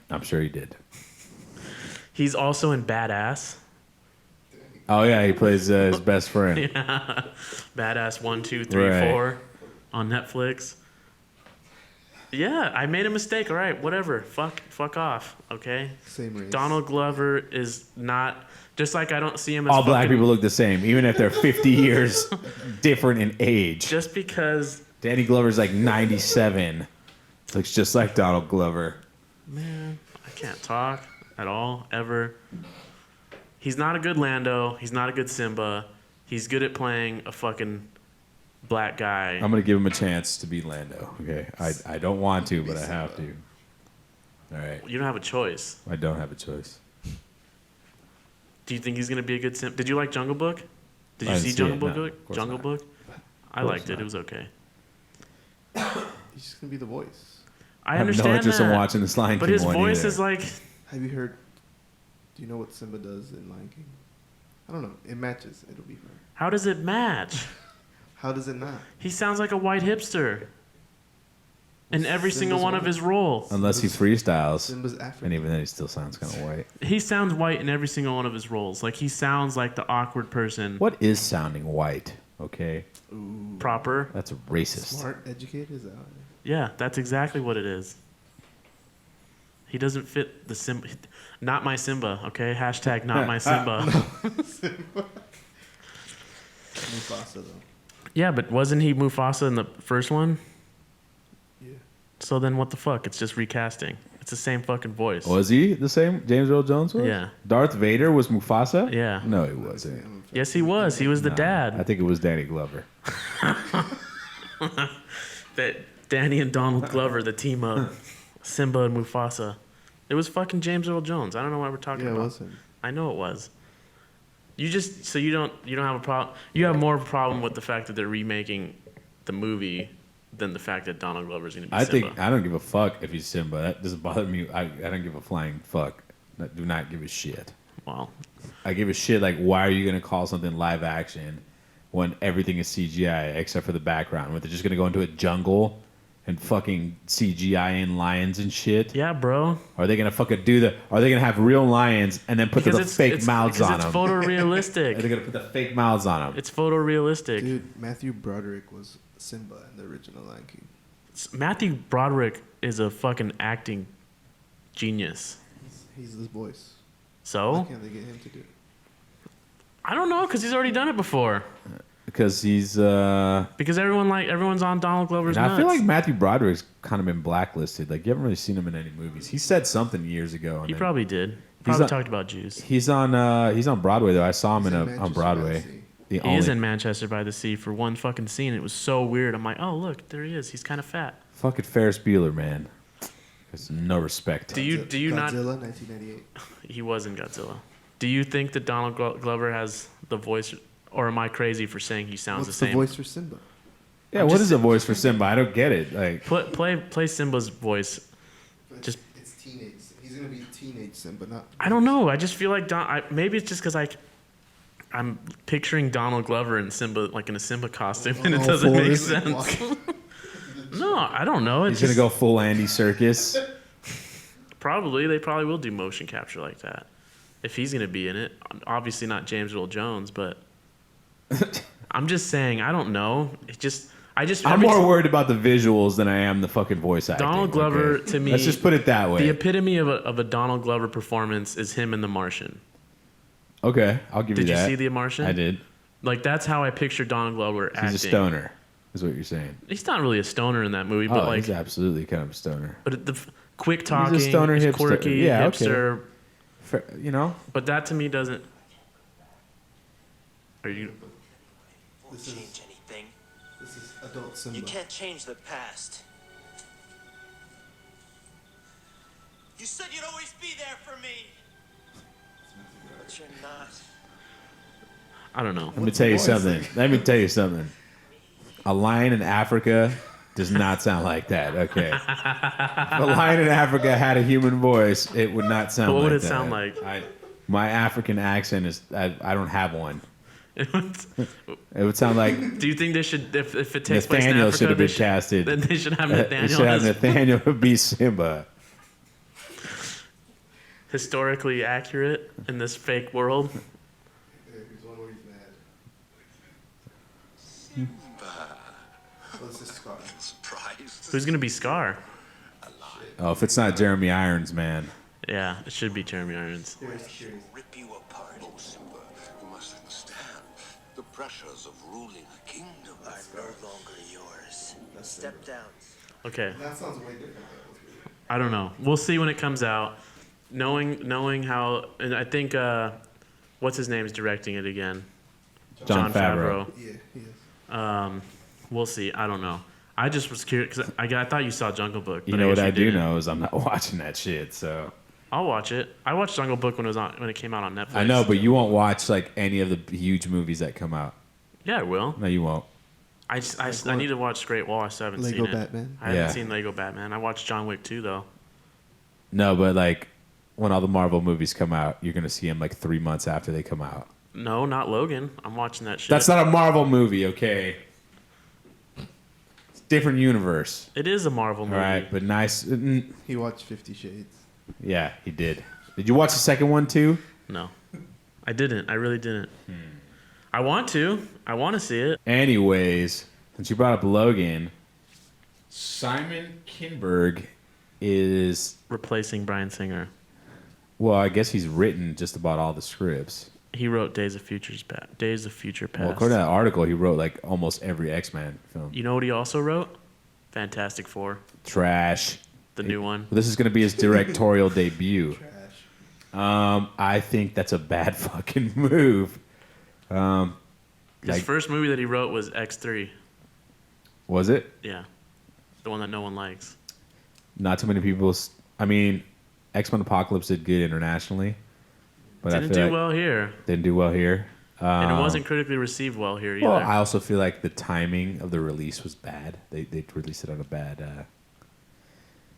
I'm sure he did. He's also in Badass. Oh yeah, he plays his best friend. Badass 1, 2, 3, Right. 4 on Netflix. Yeah, I made a mistake. All right, whatever. Fuck off. Okay. Same race. Donald Glover is not just like I don't see him as All black fucking- people look the same, even if they're 50 years different in age. Just because, Danny Glover's like 97. Looks just like Donald Glover. man, I can't talk at all ever. He's not a good Lando. He's not a good Simba. He's good at playing a fucking black guy. I'm gonna give him a chance to be Lando. Okay, I don't want to, but I have to. All right, You don't have a choice. I don't have a choice. Do you think he's gonna be a good Simba? Did you like Jungle Book? Did I you didn't see see Jungle it, Book? no, of course Jungle not. Book. I course liked it. not. It was okay. He's just gonna be the voice. I have no understand interest that. in watching this Lion But King his one voice either. is like, Have you heard? Do you know what Simba does in Lion King? I don't know. It matches. It'll be fine. how does it match? How does it not? He sounds like a white hipster in every single Simba's one of white. his roles. Unless he freestyles, Simba's African. and even then he still sounds kind of white. He sounds white in every single one of his roles. Like he sounds like the awkward person. What is sounding white? Okay, Ooh. Proper. that's racist. Smart, educated. Is that? How Yeah, that's exactly what it is. He doesn't fit the Simba. Not my Simba, okay? Hashtag not my Simba. Mufasa though. Yeah, but wasn't he Mufasa in the first one? Yeah. So then what the fuck? It's just recasting. It's the same fucking voice. Was he the same? James Earl Jones was? Yeah. Darth Vader was Mufasa? Yeah. No, he wasn't. Yes, he was. He was the Nah, dad. I think it was Danny Glover. That Danny and Donald Glover, the team up. Simba and Mufasa. It was fucking James Earl Jones. I don't know why we're talking Yeah, it about. was him. I know it was. You just you don't have a problem. You have more of a problem with the fact that they're remaking the movie than the fact that Donald Glover's going to be I Simba. think I don't give a fuck if he's Simba. That doesn't bother me. I don't give a flying fuck. I do not give a shit. Well, I give a shit like why are you gonna call something live action when everything is CGI except for the background? When they're just gonna go into a jungle and fucking CGI in lions and shit? yeah, bro. Are they gonna fucking do the? Are they gonna have real lions and then put the fake mouths on it's them? photorealistic. Are they gonna put the fake mouths on them? It's photorealistic. Dude, Matthew Broderick was Simba in the original Lion King. Matthew Broderick is a fucking acting genius. He's the voice. Why So can't they get him to do it? I don't know because he's already done it before. because he's. Because everyone's on Donald Glover's And nuts. I feel like Matthew Broderick's kind of been blacklisted. Like you haven't really seen him in any movies. He said something years ago. And he then probably did. Probably on- talked about Jews. He's on Broadway though. I saw him He's in on Manchester Broadway. by the Sea. The He is in Manchester by the Sea for one fucking scene. It was so weird. I'm like, oh look, there he is. He's kind of fat. fucking Ferris Bueller, man. There's no respect. Do you not? Godzilla, 1998. He was in Godzilla. Do you think that Donald Glover has the voice, or am I crazy for saying he sounds What's the the same? voice for Simba? Yeah, what is a voice for Simba? I don't get it. Like, Play Simba's voice. Just It's teenage. He's gonna be teenage Simba, not. I don't know. I just feel like maybe it's just because I'm picturing Donald Glover in Simba, like in a Simba costume, and it All doesn't make fours, sense. walking. No, I don't know. he's gonna go full Andy Serkis. Probably they probably will do motion capture like that if he's gonna be in it. Obviously not James Earl Jones, but I'm just saying I don't know. I'm more worried about the visuals than I am the fucking voice acting. Donald Glover, okay? to me, Let's just put it that way. The epitome of a Donald Glover performance is him in The Martian. Okay, I'll give Did you you that. see The Martian? I did. Like that's how I picture Donald Glover acting. He's a stoner, is what you're saying. He's not really a stoner in that movie, but He's absolutely kind of a stoner. but the quick talking, He's a stoner hipster. quirky Yeah, okay. hipster. You know? But that to me doesn't. Are you? Won't This is- change anything. This is adult Simba. You can't change the past. You said you'd always be there for me. But you're not. I don't know. Let me tell you something. A lion in Africa does not sound like that. Okay. If a lion in Africa had a human voice, it would not sound like that. What would it sound like? My African accent is, I don't have one. It It would sound like Do you think they should, if it takes place in Nathaniel Africa, should have been they casted. then they should have They Nathaniel should have as Nathaniel be Simba. historically accurate in this fake world? Here's one where he's mad. Oh, this is Scar. Surprised. Who's gonna be Scar? Oh, if it's not Jeremy Irons, man. Yeah, it should be Jeremy Irons. Curious. Rip you apart. Oh, Simba, you must understand. The pressures of ruling a kingdom. Are no longer yours. Step down. Okay, That sounds way different. Though. I don't know. We'll see when it comes out. Knowing how, and I think what's his name's directing it again? Jon Favreau. Yeah, he is. We'll see. I don't know. I just was curious because I thought you saw Jungle Book. You but know what guess I do didn't. know is I'm not watching that shit, so. I'll watch it. I watched Jungle Book when it came out on Netflix. I know, but you won't watch like any of the huge movies that come out. Yeah, I will. No, you won't. I need to watch Great Wall. I still haven't Lego seen it. Batman. I haven't Yeah. seen Lego Batman. I watched John Wick 2 though. No, but like when all the Marvel movies come out, you're gonna see them like 3 months after they come out. No, not Logan. I'm watching that shit. That's not a Marvel movie, okay? It's a different universe. It is a Marvel All movie. right, but nice. He watched 50 Shades. Yeah, he did. Did you watch the second one too? No, I didn't. I really didn't. Hmm. I want to. I want to see it. Anyways, since you brought up Logan, Simon Kinberg is, Replacing Bryan Singer. well, I guess he's written just about all the scripts. He wrote Days of Future Past. Well, according to that article, he wrote like almost every X-Men film. You know what he also wrote? Fantastic Four, Trash. the new one. This is going to be his directorial debut. Trash. I think that's a bad fucking move. His Like- first movie that he wrote was X3. Was it? Yeah, the one that no one likes. Not too many people. I mean, X-Men Apocalypse did good internationally, but I Didn't feel do like well here, didn't do well here. and it wasn't critically received well here either. Well, I also feel like the timing of the release was bad. They released it on a bad.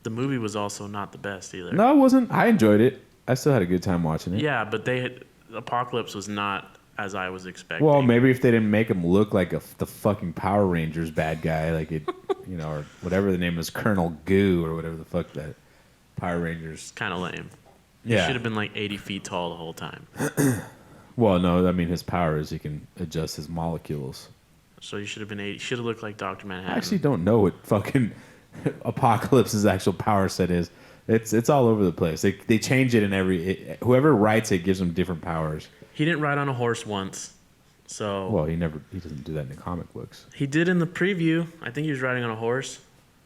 The movie was also not the best either. No, it wasn't. I enjoyed it. I still had a good time watching it. Yeah, but Apocalypse was not as I was expecting. Well, maybe if they didn't make him look like the fucking Power Rangers bad guy, like it, or whatever the name is, Colonel Goo or whatever the fuck that Power Rangers. Kind of lame. He Yeah. should have been like 80 feet tall the whole time. Well, no, I mean his power is he can adjust his molecules. So you should have been 80. Should have looked like Dr. Manhattan. I actually don't know what fucking Apocalypse's actual power set is. It's all over the place. They change it in whoever writes it gives them different powers. He didn't ride on a horse once. So Well, he doesn't do that in the comic books. he did in the preview. I think he was riding on a horse.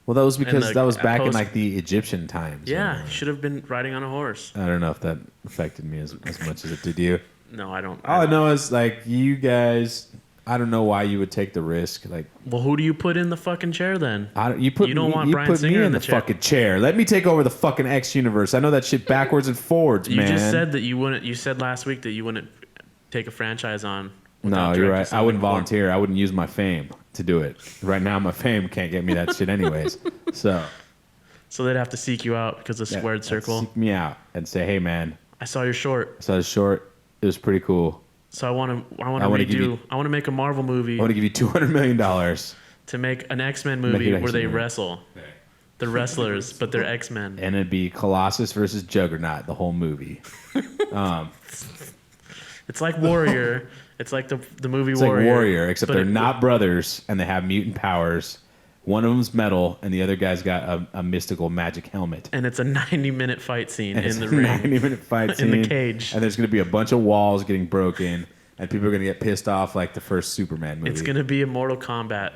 Well, that was because the that was back in post- like the Egyptian times. Yeah, he should have been riding on a horse. I don't know if that affected me as much as it did you. No, I don't. All I know is like you guys. I don't know why you would take the risk. Like, Well, who do you put in the fucking chair then? you don't want Bryan put Singer me in in the the chair. fucking chair. Let me take over the fucking X universe. I know that shit backwards and forwards, You man. just said that you wouldn't. You said last week that you wouldn't take a franchise on. No, without you're directing right. I something wouldn't before. volunteer. I wouldn't use my fame to do it. Right now, my fame can't get me that shit anyways. So So they'd have to seek you out because of yeah, squared circle. seek me out and say, "Hey, man, I saw your short, so it's short. It was pretty cool. so I want to I wanna give you- I want to make a Marvel movie I want to give you $200 million." to make an X-Men Make movie an where they X-Men. wrestle. They're wrestlers, but they're X-Men. And it'd be Colossus versus Juggernaut, the whole movie. It's like Warrior. It's like the movie It's Warrior. like Warrior, except but they're it- not brothers and they have mutant powers. One of them's metal, and the other guy's got a mystical magic helmet. And it's a 90-minute fight scene And in it's the a ring. 90-minute fight In the scene, cage. And there's going to be a bunch of walls getting broken, and people are going to get pissed off like the first Superman movie. It's gonna be a Mortal Kombat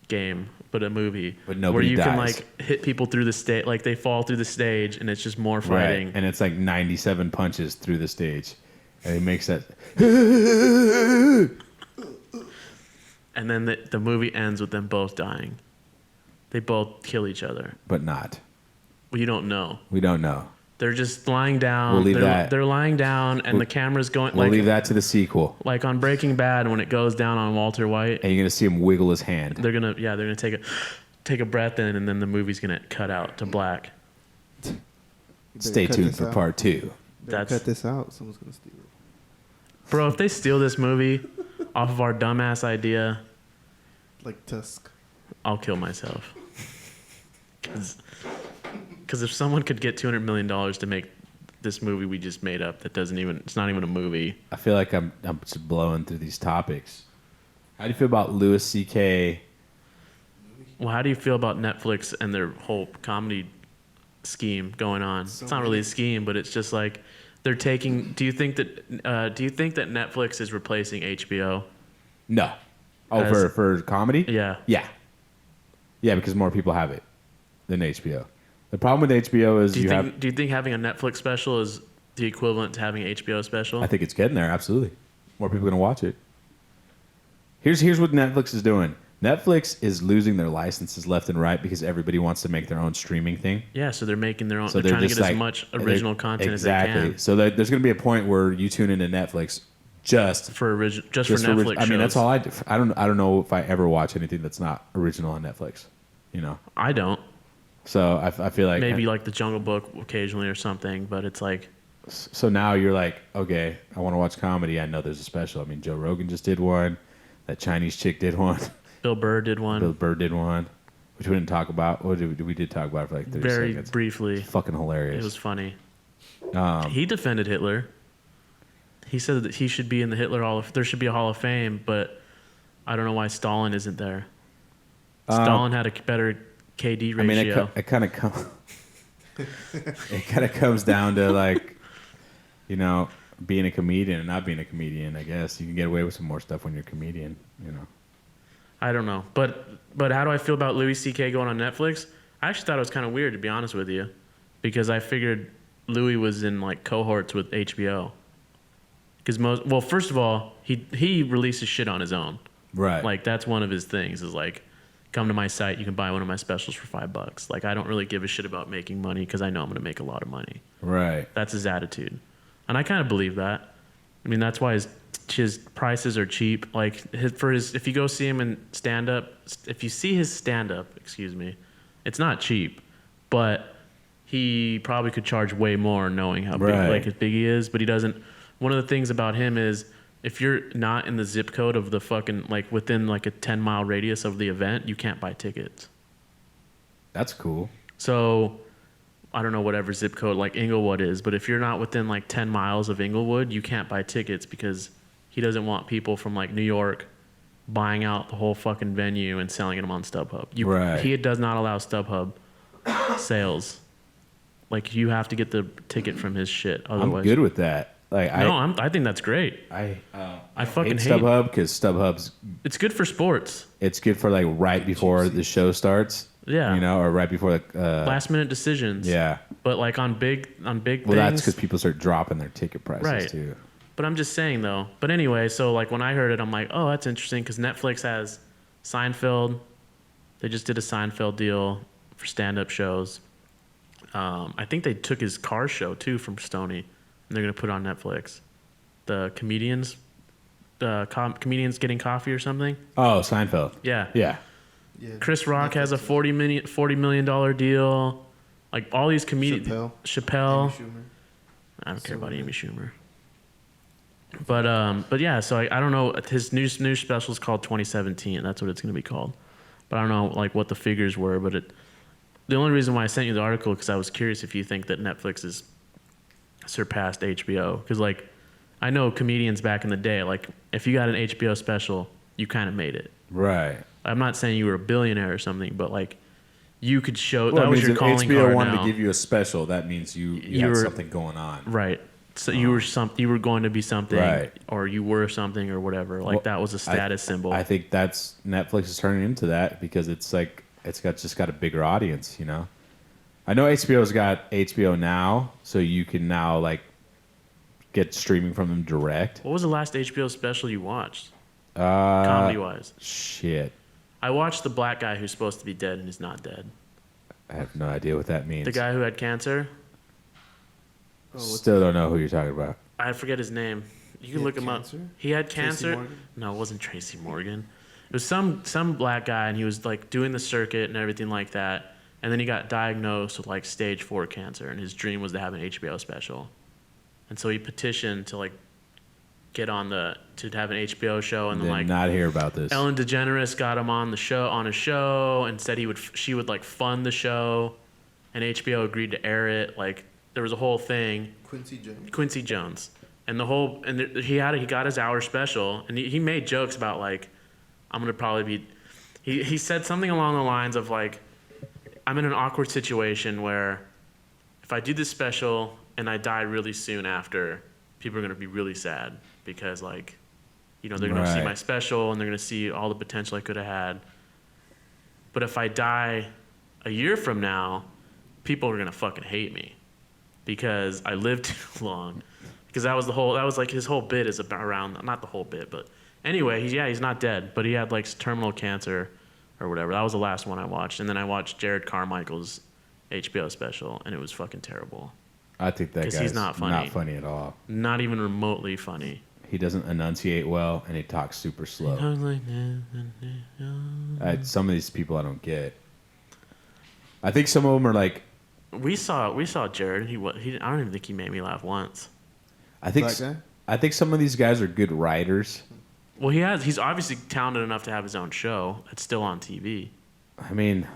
game, but a movie. But nobody where you can dies. like hit people through the stage, like they fall through the stage, and it's just more Right, fighting. and it's like 97 punches through the stage. And he makes that... And then the movie ends with them both dying. They both kill each other. But not. Well, you don't know. We don't know. They're just lying down. We'll leave they're, that. They're lying down, and the camera's going We'll like leave that to the sequel. like on Breaking Bad when it goes down on Walter White. And you're going to see him wiggle his hand. They're gonna take a breath in, and then the movie's gonna cut out to black. You better Stay cut tuned this for out. part 2. Better That's- cut this out. Someone's gonna steal it. Bro, if they steal this movie off of our dumbass idea, Like Tusk. I'll kill myself. Because if someone could get $200 million to make this movie we just made up, it's not even a movie. I feel like I'm just blowing through these topics. How do you feel about Louis C.K.? Well, how do you feel about Netflix and their whole comedy scheme going on? So It's not really a scheme, but it's just like they're taking. Do you think that Netflix is replacing HBO? No. Oh, As- for comedy? Yeah. Yeah. Yeah, because more people have it than HBO. The problem with HBO is Do you think having a Netflix special is the equivalent to having an HBO special? I think it's getting there, absolutely. More people are going to watch it. Here's what Netflix is doing. Netflix is losing their licenses left and right because everybody wants to make their own streaming thing. Yeah, so they're making their own. So they're trying to just get like, as much original content exactly. as they can So there's going to be a point where you tune into Netflix just for for for Netflix. I mean, that's shows. all I do. I don't know if I ever watch anything that's not original on Netflix. You know, I don't. so I feel like Maybe like the Jungle Book occasionally or something, but it's like So now you're like, okay, I want to watch comedy. I know there's a special. I mean, Joe Rogan just did one. That Chinese chick did one. Bill Burr did one Bill Burr did one, which we didn't talk about. What we did talk about it for like 30 very seconds. briefly. Fucking hilarious. It was funny. He defended Hitler. He said that he should be in the Hitler Hall of. There should be a Hall of Fame, but I don't know why Stalin isn't there. Stalin had a better KD ratio. I mean, it kind of comes down to like, you know, being a comedian and not being a comedian. I guess you can get away with some more stuff when you're a comedian. You know. I don't know, but how do I feel about Louis C.K. going on Netflix? I actually thought it was kind of weird, to be honest with you, because I figured Louis was in like cohorts with HBO. Because first of all, he releases shit on his own. Right. Like that's one of his things is like, come to my site, you can buy one of my specials for $5. Like I don't really give a shit about making money because I know I'm gonna make a lot of money. Right. That's his attitude, and I kind of believe that. I mean, that's why his prices are cheap. Like if you go see him in stand up, if you see his stand up, excuse me, it's not cheap, but he probably could charge way more knowing how Right. big he is. But he doesn't. One of the things about him is if you're not in the zip code of the fucking like within like a 10-mile radius of the event, you can't buy tickets. That's cool. So I don't know whatever zip code like Inglewood is, but if you're not within like 10 miles of Inglewood, you can't buy tickets because he doesn't want people from like New York buying out the whole fucking venue and selling them on StubHub. Right. He does not allow StubHub sales. Like you have to get the ticket from his shit. Otherwise, I'm good with that. like I think that's great. I fucking hate StubHub because StubHub's It's good for sports. it's good for like right before the show starts. Yeah. You know, or right before the Last minute decisions. yeah. But like on big Well, things. that's because people start dropping their ticket prices Right. too. But I'm just saying though. But anyway, so like when I heard it, I'm like, oh, that's interesting because Netflix has Seinfeld. They just did a Seinfeld deal for stand-up shows. I think they took his car show too from Stoney, and they're gonna put it on Netflix. The comedians, comedians getting coffee or something. Oh, Seinfeld. Yeah. Yeah. Yeah, Chris Rock Netflix has a is- $40 million deal. Like all these comedians. Chappelle. Amy Schumer. I don't care about So, Amy Schumer. But yeah, so I don't know. His new special is called 2017. That's what it's going to be called. But I don't know like what the figures were. But the only reason why I sent you the article because I was curious if you think that Netflix has surpassed HBO. Because like I know comedians back in the day, like if you got an HBO special, you kind of made it. Right. I'm not saying you were a billionaire or something, but like you could show Well, that it was means your if calling HBO card wanted now. to give you a special, that means you You had were- something going on. Right. So you were going to be something, Right. or you were something, or whatever. Like Well, that was a status symbol. I think that's Netflix is turning into that because it's like it's got a bigger audience, you know. I know HBO's got HBO Now, so you can now like get streaming from them direct. What was the last HBO special you watched? Comedy wise, Shit, I watched the black guy who's supposed to be dead and is not dead. I have no idea what that means. The guy who had cancer. Still don't know who you're talking about. I forget his name. You can He look had him cancer? up. He had Tracy cancer. Morgan? No, it wasn't Tracy Morgan. It was some black guy, and he was like doing the circuit and everything like that. And then he got diagnosed with like stage 4 cancer, and his dream was to have an HBO special. And so he petitioned to like get on to have an HBO show, and then Did like not hear about this. Ellen DeGeneres got him on a show and said she would like fund the show, and HBO agreed to air it. Like there was a whole thing. Quincy Jones, and he got his hour special, and he made jokes about like I'm gonna probably be. He said something along the lines of like I'm in an awkward situation where if I do this special and I die really soon after, people are gonna be really sad because like they're gonna see Right. my special and they're gonna see all the potential I could have had. But if I die a year from now, people are gonna fucking hate me because I lived too long. Because that was like his whole bit is around, not the whole bit, but anyway, he's not dead, but he had like terminal cancer or whatever. That was the last one I watched. And then I watched Jared Carmichael's HBO special, and it was fucking terrible. I think that 'Cause guy's he's not funny. not funny at all. Not even remotely funny. He doesn't enunciate well, and he talks super slow. I was like, Some of these people I don't get. I think some of them are like. we saw Jared, and he I don't even think he made me laugh once. I think Black guy? I think some of these guys are good writers. Well, he's obviously talented enough to have his own show. It's still on TV. I mean,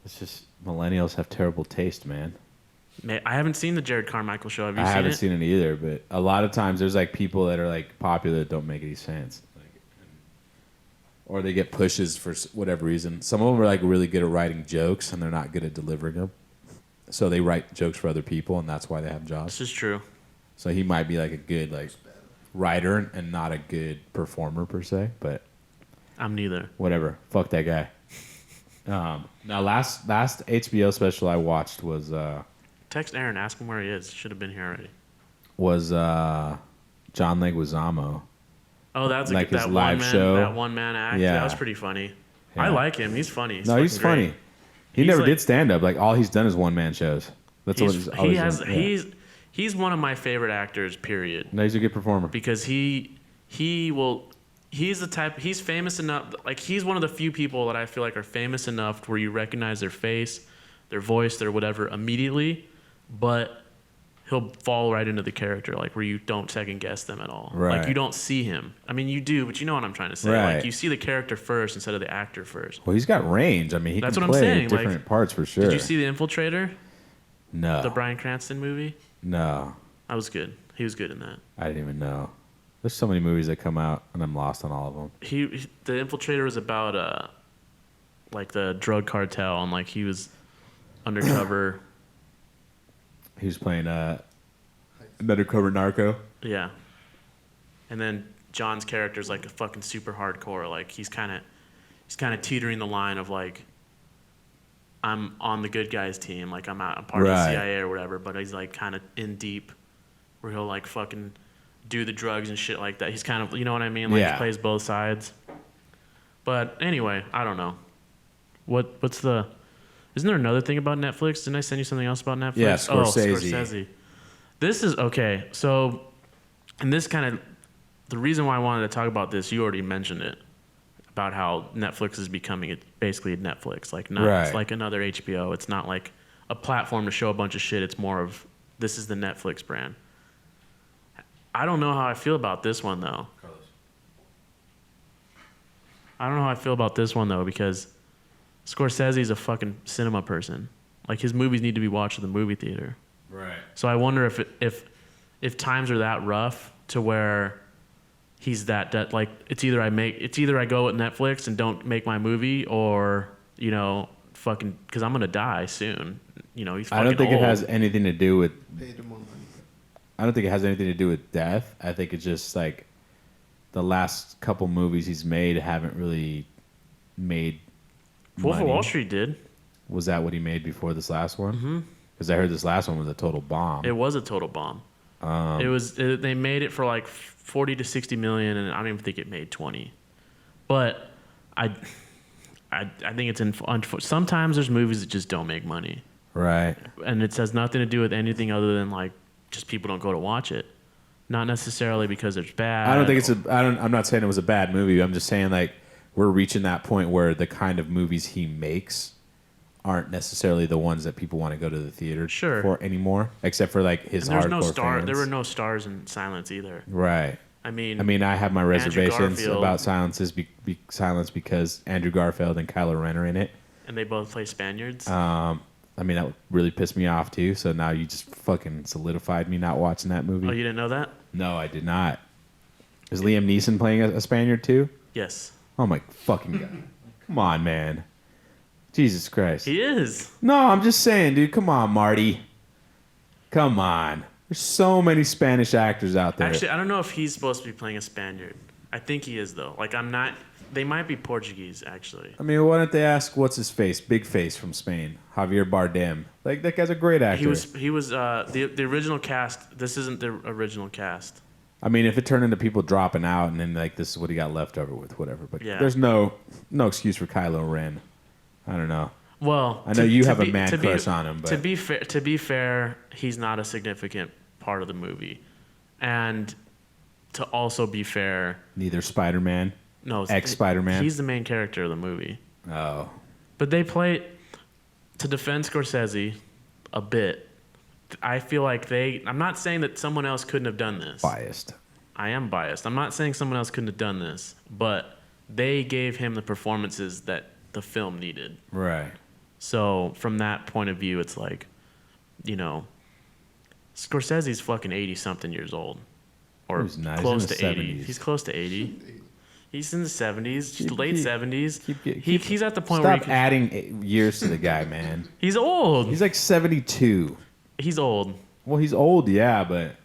it's just millennials have terrible taste, man. I haven't seen the Jared Carmichael show. Have you I seen haven't it? seen it either, but a lot of times there's like people that are like popular that don't make any sense, or they get pushes for whatever reason. Some of them are like really good at writing jokes, and they're not good at delivering them. So they write jokes for other people, and that's why they have jobs. This is true. So he might be like a good like writer and not a good performer per se, but I'm neither. whatever. Fuck that guy. Now last HBO special I watched was Text Aaron, ask him where he is. Should have been here already. John Leguizamo. Oh, that's Like that his live show. That one man act. Yeah. That was pretty funny. Yeah. I like him. He's funny. No, he's fucking great. funny. He He's never like- did stand up. Like all he's done is one man shows. That's what he's always done. Yeah. He's one of my favorite actors. Period. No, he's a good performer. Because he's the type. He's famous enough. Like he's one of the few people that I feel like are famous enough where you recognize their face, their voice, their whatever immediately, but he'll fall right into the character, like where you don't second guess them at all. Right. Like you don't see him. I mean, you do, but you know what I'm trying to say. Right. Like you see the character first instead of the actor first. Well, he's got range. I mean, he That's can what I'm play saying, like, different parts for sure. Did you see The Infiltrator, No. the Bryan Cranston movie? No. That was good. He was good in that. I didn't even know. There's so many movies that come out, and I'm lost on all of them. The Infiltrator was about like the drug cartel, and like he was undercover. He was playing An undercover narco. Yeah. And then John's character's like a fucking super hardcore. Like he's kind of teetering the line of like, I'm on the good guys team. Like I'm part of the Right. CIA or whatever. But he's like kind of in deep, where he'll like fucking do the drugs and shit like that. He's kind of, you know what I mean? Like Yeah. he plays both sides. But anyway, I don't know. What's the? Isn't there another thing about Netflix? Didn't I send you something else about Netflix? Yeah, Oh, Scorsese. Scorsese. This is okay. So, and this kind of the reason why I wanted to talk about this. You already mentioned it about how Netflix is becoming basically a Netflix. Like not Right. it's like another HBO. It's not like a platform to show a bunch of shit. It's more of this is the Netflix brand. I don't know how I feel about this one though. I don't know how I feel about this one though because Scorsese's a fucking cinema person. Like his movies need to be watched at the movie theater. Right. So I wonder if times are that rough to where he's that like it's either I go with Netflix and don't make my movie or fucking because I'm gonna die soon. He's fucking I don't think old. it has anything to do with. Paid him more money. I don't think it has anything to do with death. I think it's just like the last couple movies he's made haven't really made. Wolf of money. Wall Street did. Was that what he made before this last one? Because I heard this last one was a total bomb. It was a total bomb. They made it for like 40 to 60 million, and I don't even think it made 20. But I think it's sometimes there's movies that just don't make money, Right. and it has nothing to do with anything other than like just people don't go to watch it, not necessarily because it's bad. I don't think I'm not saying it was a bad movie. I'm just saying like we're reaching that point where the kind of movies he makes aren't necessarily the ones that people want to go to the theater Sure. for anymore, except for like his And there's hardcore no star. fans. There were no stars in Silence either. Right. I mean, I have my reservations Garfield. about Silence because Andrew Garfield and Kylo Ren are in it. and they both play Spaniards. That really pissed me off too. So now you just fucking solidified me not watching that movie. Oh, you didn't know that? No, I did not. Is Liam Neeson playing a Spaniard too? Yes, Oh my fucking god! Come on, man. Jesus Christ. he is. No, I'm just saying, dude. Come on, Marty. Come on. There's so many Spanish actors out there. Actually, I don't know if he's supposed to be playing a Spaniard. I think he is though. Like I'm not. They might be Portuguese actually. I mean, why don't they ask what's his face, big face from Spain, Javier Bardem? Like that guy's a great actor. He was the original cast. This isn't the original cast. I mean, if it turned into people dropping out and then like this is what he got left over with, whatever. But Yeah. there's no excuse for Kylo Ren. I don't know. Well, I know you have a man crush on him, but to be fair, he's not a significant part of the movie, and to also be fair, neither Spider-Man. no, Ex-Spider-Man? He's the main character of the movie, Oh, but they play to defend Scorsese a bit. I feel like I'm not saying that someone else couldn't have done this. biased. I am biased. I'm not saying someone else couldn't have done this, but they gave him the performances that the film needed. Right. So from that point of view, it's like, Scorsese's fucking 80-something years old. Or He's not. He's close in to the 80. 70s. He's close to 80. He's in the 70s, late 70s. Keep- He's at the point where Stop adding years to the guy, man. he's old. He's like 72. He's old. Well, he's old, yeah, but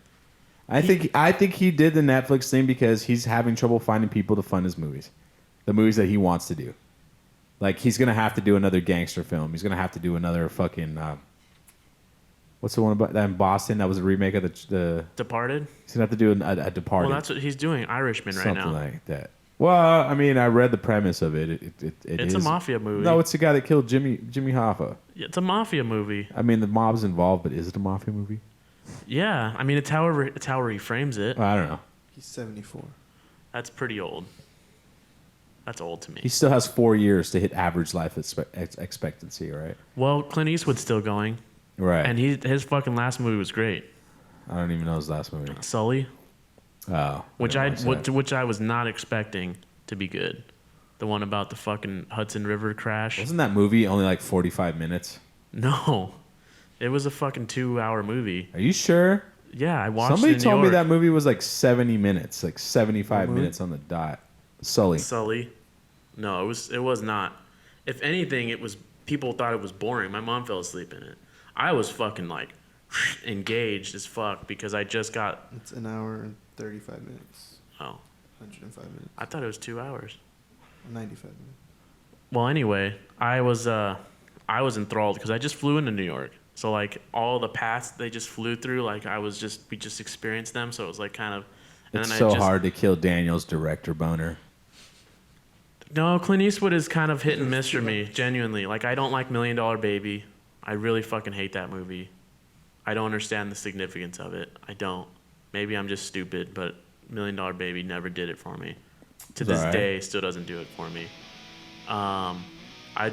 I think he did the Netflix thing because he's having trouble finding people to fund his movies, the movies that he wants to do. Like he's gonna have to do another gangster film. He's gonna have to do another fucking what's the one about that in Boston? That was a remake of the. Departed? He's gonna have to do a Departed. Well, that's what he's doing. Irishman right something now. like that. Well, I mean, I read the premise of it. It's a mafia movie. No, it's the guy that killed Jimmy Hoffa. It's a mafia movie. I mean, the mob's involved, but is it a mafia movie? Yeah. I mean, it's how he frames it. I don't know. He's 74. That's pretty old. That's old to me. He still has 4 years to hit average life expectancy, right? Well, Clint Eastwood's still going. Right. And his fucking last movie was great. I don't even know his last movie. Sully, Oh. which didn't watch that. which I was not expecting to be good. The one about the fucking Hudson River crash. Wasn't that movie only like 45 minutes? No. It was a fucking 2-hour movie. Are you sure? Yeah, I watched Somebody it in told New me York. that movie was like 70 minutes, like 75 minutes on the dot. Sully. Sully. No, it was not. If anything, people thought it was boring. My mom fell asleep in it. I was fucking like engaged as fuck because I just got. It's an hour and 35 minutes. Oh, 105 minutes. I thought it was 2 hours. 95 minutes. Well, anyway, I was enthralled because I just flew into New York. So like all the paths they just flew through, like we just experienced them. So it was like kind of. And It's then so hard to kill Daniel's director boner. No, Clint Eastwood is kind of hit and miss for me, genuinely. Like I don't like $1 Million Baby. I really fucking hate that movie. I don't understand the significance of it. I don't. Maybe I'm just stupid, but $1 Million Baby never did it for me. To this day, still doesn't do it for me. I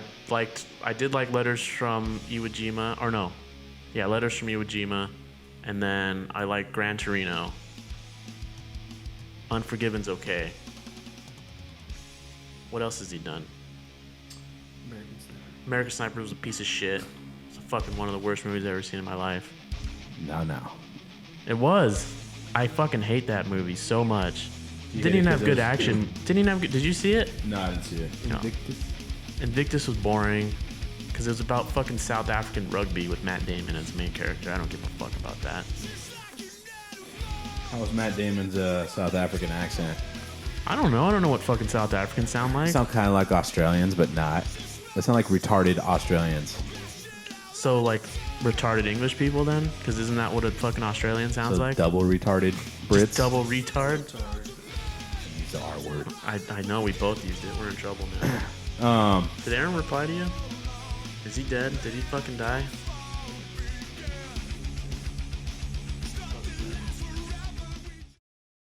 did like Letters from Iwo Jima, Letters from Iwo Jima, and then I like Gran Torino. Unforgiven's okay. What else has he done? American Sniper was a piece of shit. It's fucking one of the worst movies I've ever seen in my life. No. It was. I fucking hate that movie so much. You Didn't hate even it have 'cause good it was action. stupid. Didn't even have good. Did you see it? No, I didn't see it. No. Invictus was boring because it was about fucking South African rugby with Matt Damon as the main character. I don't give a fuck about that. How was Matt Damon's South African accent? I don't know. I don't know what fucking South Africans sound like. Sound kind of like Australians, but not. They sound like retarded Australians. So like retarded English people then? Because isn't that what a fucking Australian sounds So like? double retarded Brits. Just double retard. Use the R word. I know we both used it. We're in trouble now. Did Aaron reply to you? Is he dead? Did he fucking die?